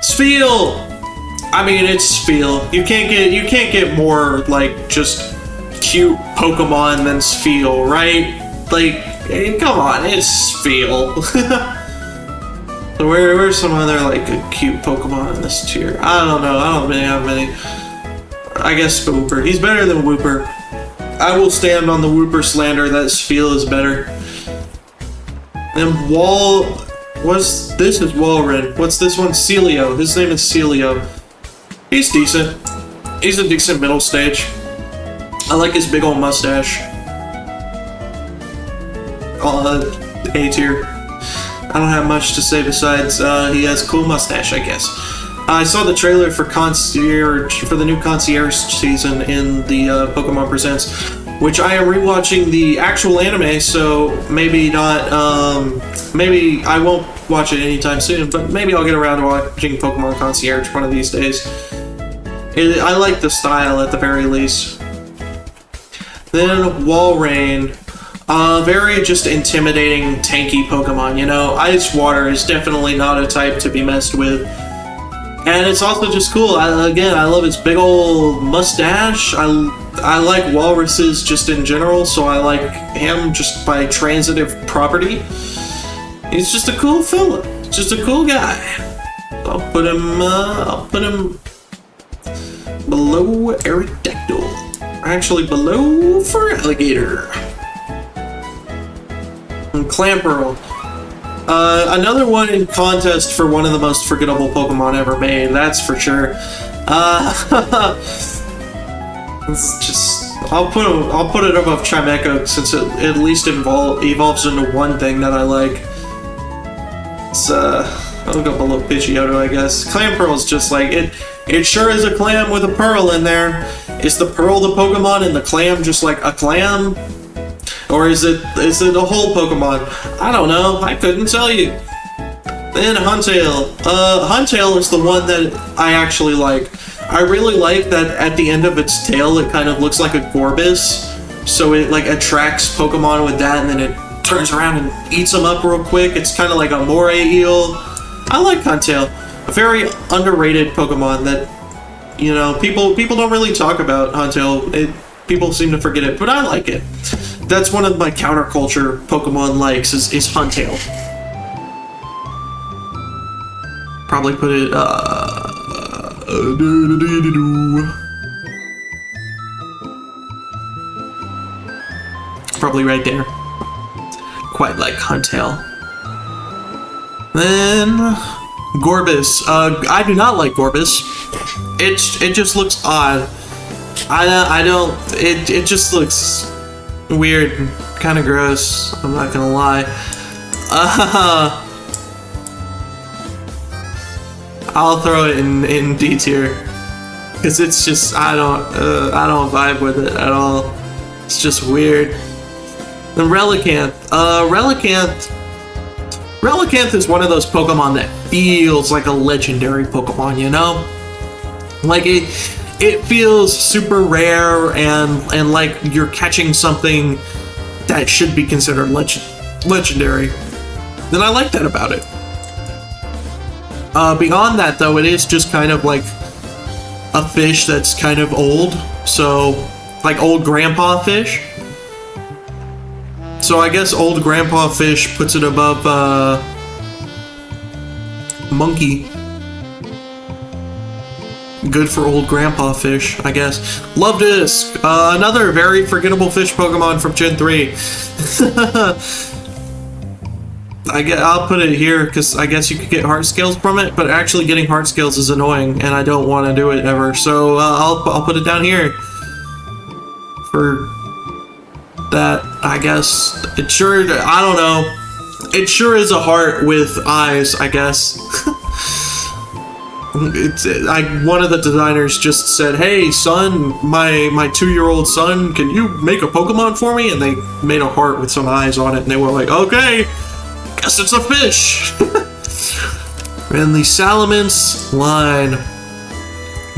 Spheal! I mean, it's Spheal. You can't get more like just cute Pokemon than Spheal, right? Like, hey, come on, it's Spheal. So where's some other like cute Pokemon in this tier? I don't know. I don't really have many. I guess Wooper. He's better than Wooper. I will stand on the Wooper slander that Spheal is better. And this is Walrein. What's this one? Celio. His name is Celio. He's decent. He's a decent middle stage. I like his big old mustache. A tier. I don't have much to say besides he has a cool mustache, I guess. I saw the trailer for the new Concierge season in the Pokemon Presents, which I am rewatching the actual anime, so maybe not, maybe I won't watch it anytime soon, but maybe I'll get around to watching Pokemon Concierge one of these days. I like the style at the very least. Then Walrein. Very just intimidating, tanky Pokemon, you know? Ice Water is definitely not a type to be messed with. And it's also just cool. Again, I love its big old mustache. I like walruses just in general, so I like him just by transitive property. He's just a cool fella. Just a cool guy. I'll put him below Aerodactyl. Actually, below Feraligatr. And Clamperl. Another one in contest for one of the most forgettable Pokemon ever made, that's for sure. It's just, I'll put it above Chimecho since it at least evolves into one thing that I like. It's I'll go below Pidgeotto, I guess. Clamperl's just like it sure is a clam with a pearl in there. Is the pearl the Pokemon and the clam just like a clam? Or is it a whole Pokemon? I don't know. I couldn't tell you. Then Huntail. Huntail is the one that I actually like. I really like that at the end of its tail, it kind of looks like a Gorbis. So it like attracts Pokemon with that, and then it turns around and eats them up real quick. It's kind of like a moray eel. I like Huntail. A very underrated Pokemon that, you know, people don't really talk about Huntail. People seem to forget it, but I like it. That's one of my counterculture Pokemon likes is Huntail. Probably put it probably right there. Quite like Huntail. Then Gorbis. I do not like Gorbis. It just looks odd. I don't. It just looks weird, and kind of gross. I'm not gonna lie. I'll throw it in D tier because it's just I don't vibe with it at all. It's just weird. And Relicanth, Relicanth is one of those Pokemon that feels like a legendary Pokemon, you know? Like it feels super rare and like you're catching something that should be considered legendary. And I like that about it. Beyond that, though, it is just kind of like a fish that's kind of old. So, like old grandpa fish. So I guess old grandpa fish puts it above monkey. Good for old grandpa fish, I guess. Love-Disc, another very forgettable fish Pokemon from Gen 3. I'll put it here because I guess you could get heart scales from it, but actually getting heart scales is annoying, and I don't want to do it ever. So I'll put it down here for that. I guess it sure. I don't know. It sure is a heart with eyes, I guess. One of the designers just said, "Hey, son, my 2-year-old son, can you make a Pokemon for me?" And they made a heart with some eyes on it, and they were like, "Okay, guess it's a fish." And the Salamence line,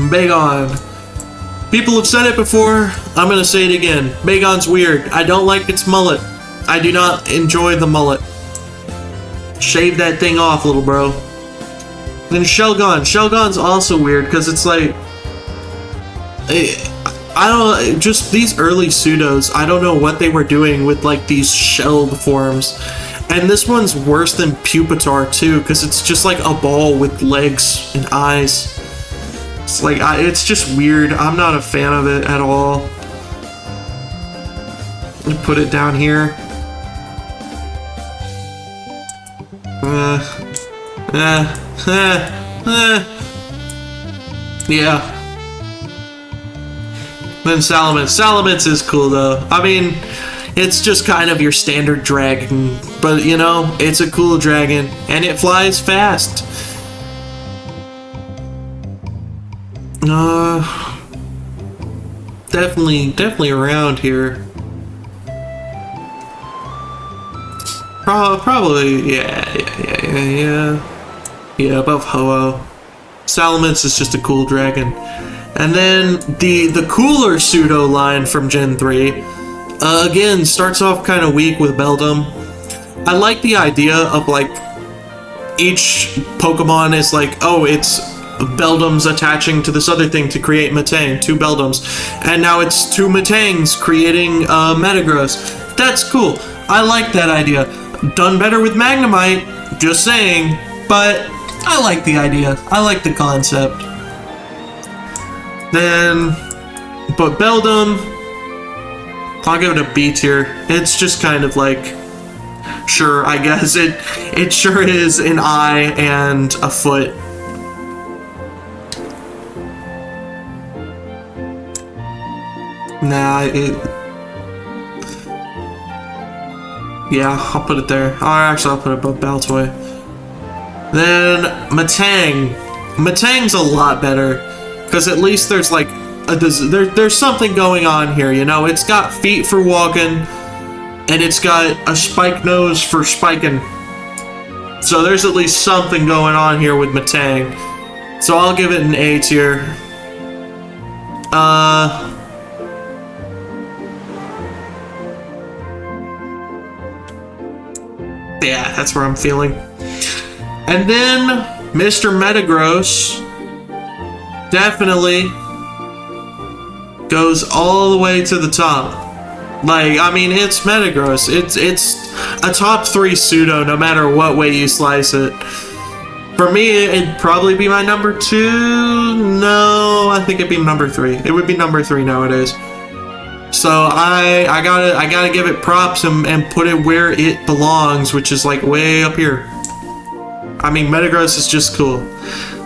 Bagon. People have said it before. I'm gonna say it again. Bagon's weird. I don't like its mullet. I do not enjoy the mullet. Shave that thing off, little bro. Then Shelgon. Shelgon's also weird because it's like, I don't, just these early pseudos, I don't know what they were doing with like these shelled forms. And this one's worse than Pupitar too, because it's just like a ball with legs and eyes. It's like, it's just weird. I'm not a fan of it at all. Let me put it down here. Yeah. Then Salamence. Salamence is cool though. I mean, it's just kind of your standard dragon, but you know, it's a cool dragon and it flies fast. Definitely around here. Probably, yeah, above Ho-Oh. Salamence is just a cool dragon. And then the cooler pseudo line from Gen 3, again, starts off kind of weak with Beldum. I like the idea of like, each Pokemon is like, oh, it's Beldum's attaching to this other thing to create Metang, 2 Beldums. And now it's 2 Metangs creating Metagross. That's cool. I like that idea. Done better with Magnemite, just saying, but I like the idea. I like the concept. Then, but Beldum, I'll give it a B tier. It's just kind of like, sure, I guess it sure is an eye and a foot. Nah, yeah, I'll put it there. I'll put it above Baltoy. Then Metang. Metang's a lot better, because at least there's like there's something going on here, you know? It's got feet for walking, and it's got a spike nose for spiking. So there's at least something going on here with Metang. So I'll give it an A tier. Yeah, that's where I'm feeling. And then Mr. Metagross definitely goes all the way to the top. Like, I mean, it's Metagross. It's a top 3 pseudo no matter what way you slice it. For me, it'd probably be my number 2. No, I think it'd be number 3. It would be number 3 nowadays. So I gotta give it props and put it where it belongs, which is like way up here. I mean, Metagross is just cool.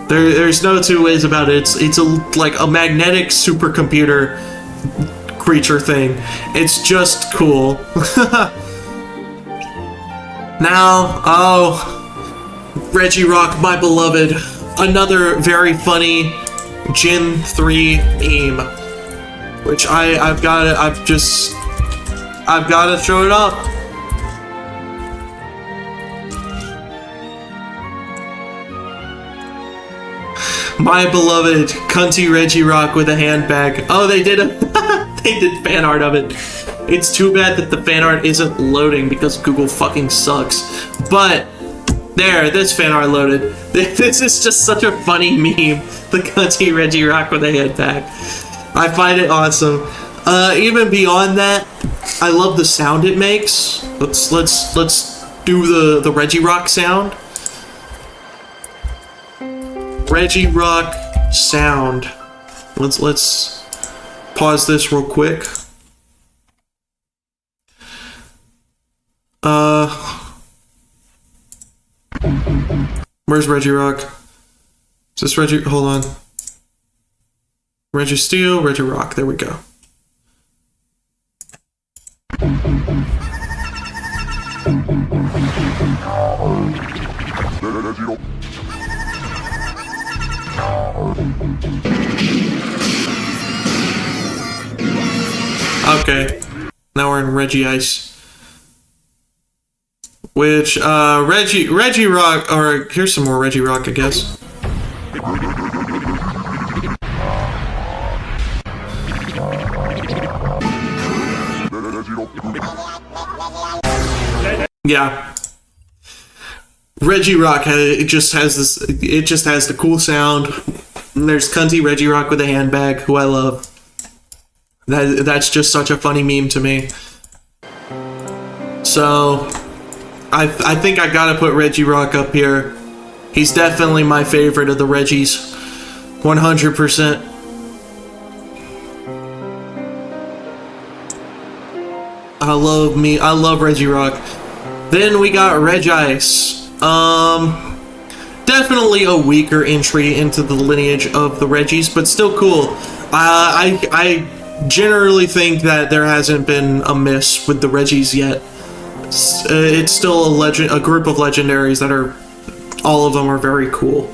There's no two ways about it. It's like a magnetic supercomputer creature thing. It's just cool. Now, oh, Regirock, my beloved. Another very funny Gen 3 meme. Which I've gotta show it up. My beloved cunty Regirock with a handbag. Oh, they did they did fan art of it. It's too bad that the fan art isn't loading because Google fucking sucks. But there, this fan art loaded. This is just such a funny meme. The cunty Regirock with a handbag. I find it awesome. Even beyond that, I love the sound it makes. Let's do the Regirock sound. Regirock sound. Let's pause this real quick. Where's Regirock? Is this hold on. Registeel, Regirock, there we go. Okay, now we're in Regice. Which, Regirock, or here's some more Regirock, I guess. Yeah. Regirock, it just has the cool sound. And there's cunty Regirock with a handbag, who I love. That's just such a funny meme to me. So, I think I gotta put Regirock up here. He's definitely my favorite of the Regis. 100%. I love Regirock. Then we got Regice. Definitely a weaker entry into the lineage of the Regis, but still cool. I generally think that there hasn't been a miss with the Regis yet. It's still a group of legendaries that are, all of them are very cool.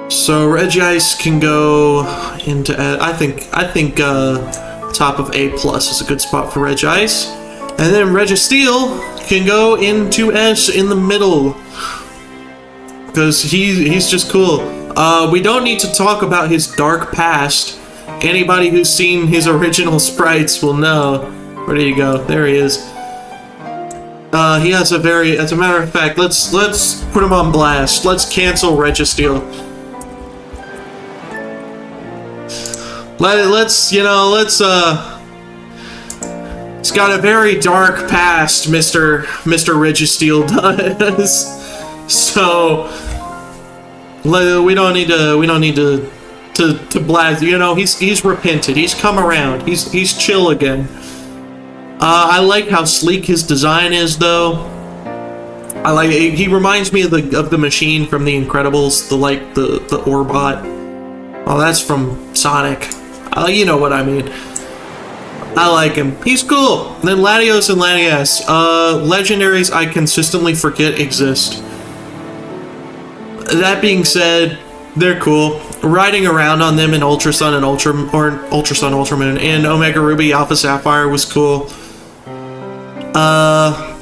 So Regice can go into, I think top of A+ is a good spot for Regice. And then Registeel can go into S in the middle. Because he's just cool. We don't need to talk about his dark past. Anybody who's seen his original sprites will know. Where did he go? There he is. He has a very, as a matter of fact, let's put him on blast. Let's cancel Registeel. It's got a very dark past, Mr. Registeel does. So we don't need to blast. You know, he's repented. He's come around. He's chill again. I like how sleek his design is, though. He reminds me of the machine from The Incredibles, the Orbot. Oh, that's from Sonic. You know what I mean. I like him. He's cool. Then Latios and Latias. Legendaries I consistently forget exist. That being said, they're cool. Riding around on them in Ultra Sun and Ultra Sun, Ultra Moon, and Omega Ruby, Alpha Sapphire was cool. I'm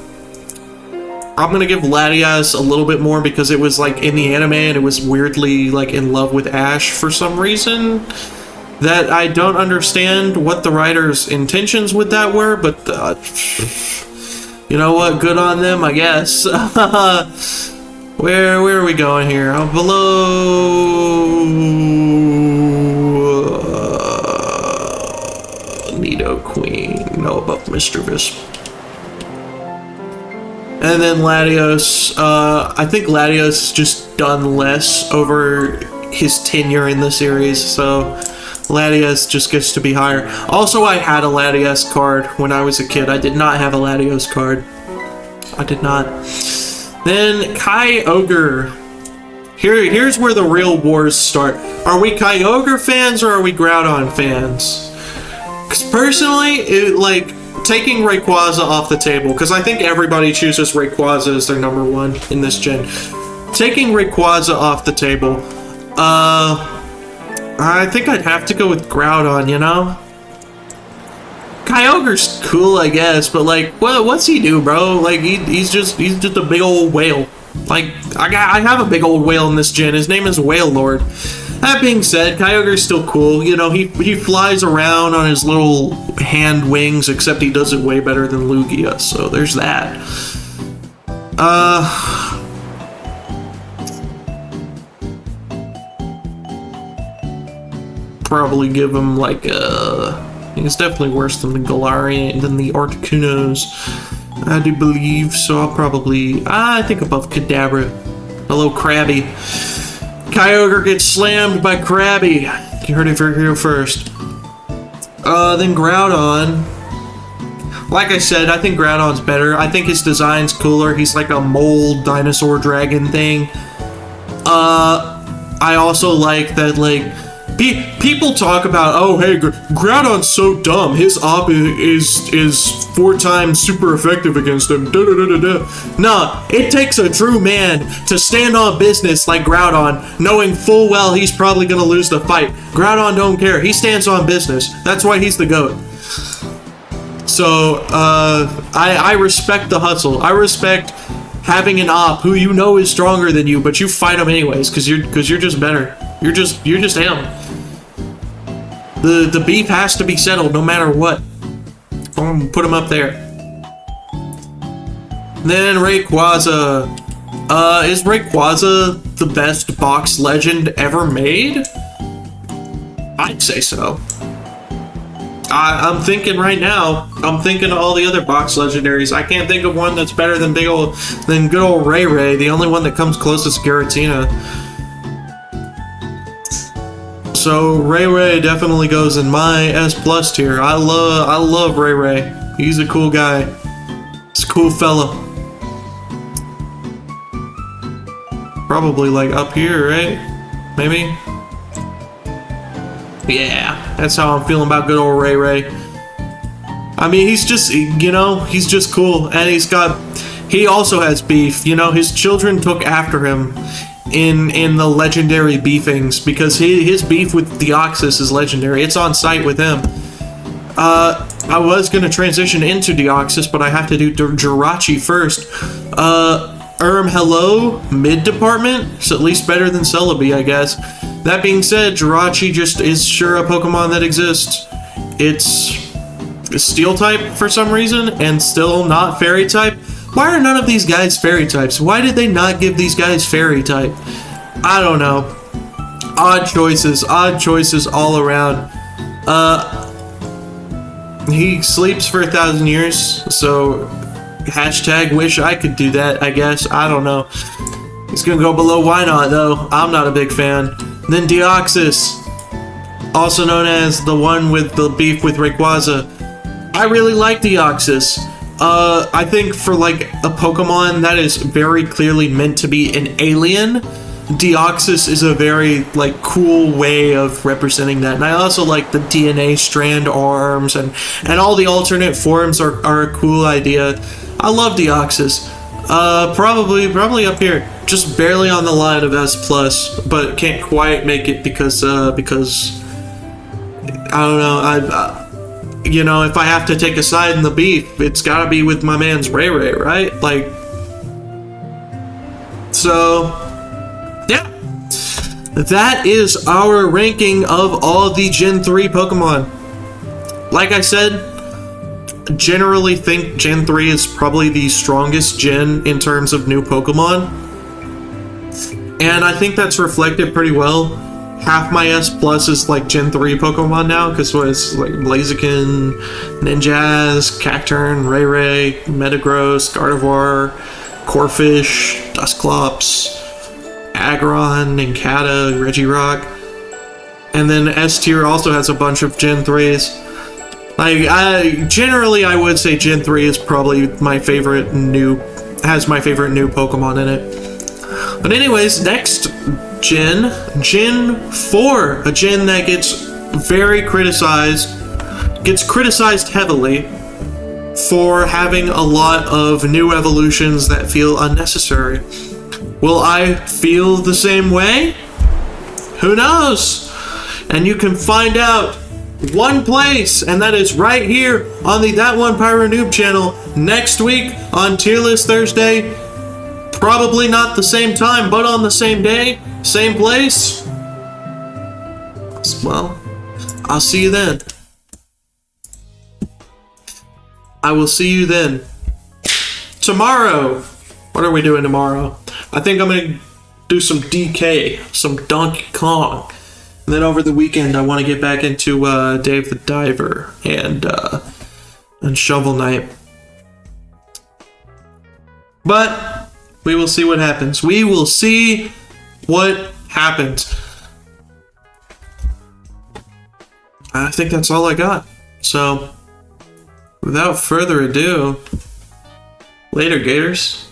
gonna give Latias a little bit more because it was like in the anime and it was weirdly like in love with Ash for some reason. That I don't understand what the writer's intentions with that were, but you know what? Good on them, I guess. Where are we going here? Oh, below Nidoqueen. No, above Mr. Visp. And then Latios. I think Latios has just done less over his tenure in the series, so Latios just gets to be higher. Also, I had a Latios card when I was a kid. I did not have a Latios card. I did not. Then Kyogre. Here's where the real wars start. Are we Kyogre fans or are we Groudon fans? Because personally, taking Rayquaza off the table, because I think everybody chooses Rayquaza as their number one in this gen. Taking Rayquaza off the table, I think I'd have to go with Groudon, you know? Kyogre's cool, I guess, but like, what's he do, bro? Like, he's just a big old whale. Like, I have a big old whale in this gen. His name is Whale Lord. That being said, Kyogre's still cool. You know, he flies around on his little hand wings, except he does it way better than Lugia. So there's that. Probably give him like it's definitely worse than the Galarian, than the Articunos, I do believe. So I'll probably, I think above Kadabra. Hello, Krabby. Kyogre gets slammed by Krabby. You heard it here first. Then Groudon. Like I said, I think Groudon's better. I think his design's cooler. He's like a mole dinosaur dragon thing. I also like that, like, people talk about, oh, hey, Groudon's so dumb. His op is 4 times super effective against him. Nah, it takes a true man to stand on business like Groudon, knowing full well he's probably gonna lose the fight. Groudon don't care. He stands on business. That's why he's the GOAT. So, I respect the hustle. I respect having an op who you know is stronger than you, but you fight him anyways, because you're just better. You're just him. The beef has to be settled no matter what. Put him up there. Then Rayquaza. Is Rayquaza the best box legend ever made? I'd say so. I'm thinking right now. I'm thinking of all the other box legendaries. I can't think of one that's better than good old Ray Ray. The only one that comes close is Giratina. So Ray Ray definitely goes in my S+ tier. I love Ray Ray. He's a cool guy. He's a cool fella. Probably like up here, right? Maybe? Yeah, that's how I'm feeling about good old Ray Ray. I mean, he's just, you know, he's just cool. And he also has beef. You know, his children took after him in the legendary beefings, because his beef with Deoxys is legendary. It's on site with him. I was gonna transition into Deoxys, but I have to do Jirachi first. Hello, mid department. It's at least better than Celebi, I guess. That being said, Jirachi just is sure a Pokemon that exists. It's a Steel type for some reason, and still not Fairy type. Why are none of these guys Fairy types? Why did they not give these guys Fairy type? I don't know. Odd choices all around. He sleeps for 1,000 years, so hashtag wish I could do that, I guess. I don't know. He's gonna go below Why Not, though. I'm not a big fan. Then Deoxys, also known as the one with the beef with Rayquaza. I really like Deoxys. I think for like a Pokemon that is very clearly meant to be an alien, Deoxys is a very like cool way of representing that. And I also like the DNA strand arms, and all the alternate forms are a cool idea. I love Deoxys. Probably up here, just barely on the line of S+, but can't quite make it because I don't know. You know, if I have to take a side in the beef, it's gotta be with my man's Ray Ray, right? Like, so, yeah. That is our ranking of all the Gen 3 Pokemon. Like I said, generally think Gen 3 is probably the strongest gen in terms of new Pokemon. And I think that's reflected pretty well. Half my S+ is like Gen 3 Pokemon now, because it's like Blaziken, Ninjask, Cacturne, Ray Ray, Metagross, Gardevoir, Corphish, Dusclops, Aggron, Nincada, Regirock. And then S tier also has a bunch of Gen 3s. Like, I would say Gen 3 is probably my favorite new Pokemon in it. But anyways, next Gen 4, a gen that gets very criticized gets criticized heavily for having a lot of new evolutions that feel unnecessary. Will I feel the same way? Who knows? And you can find out one place, and that is right here on the That One Pyro Noob channel next week on Tier List Thursday. Probably not the same time, but on the same day, same place. Well, I'll see you then. I will see you then. Tomorrow. What are we doing tomorrow? I think I'm going to do some DK, some Donkey Kong. And then over the weekend, I want to get back into Dave the Diver and Shovel Knight. But we will see what happens. We will see what happens. I think that's all I got. So, without further ado, later, Gators.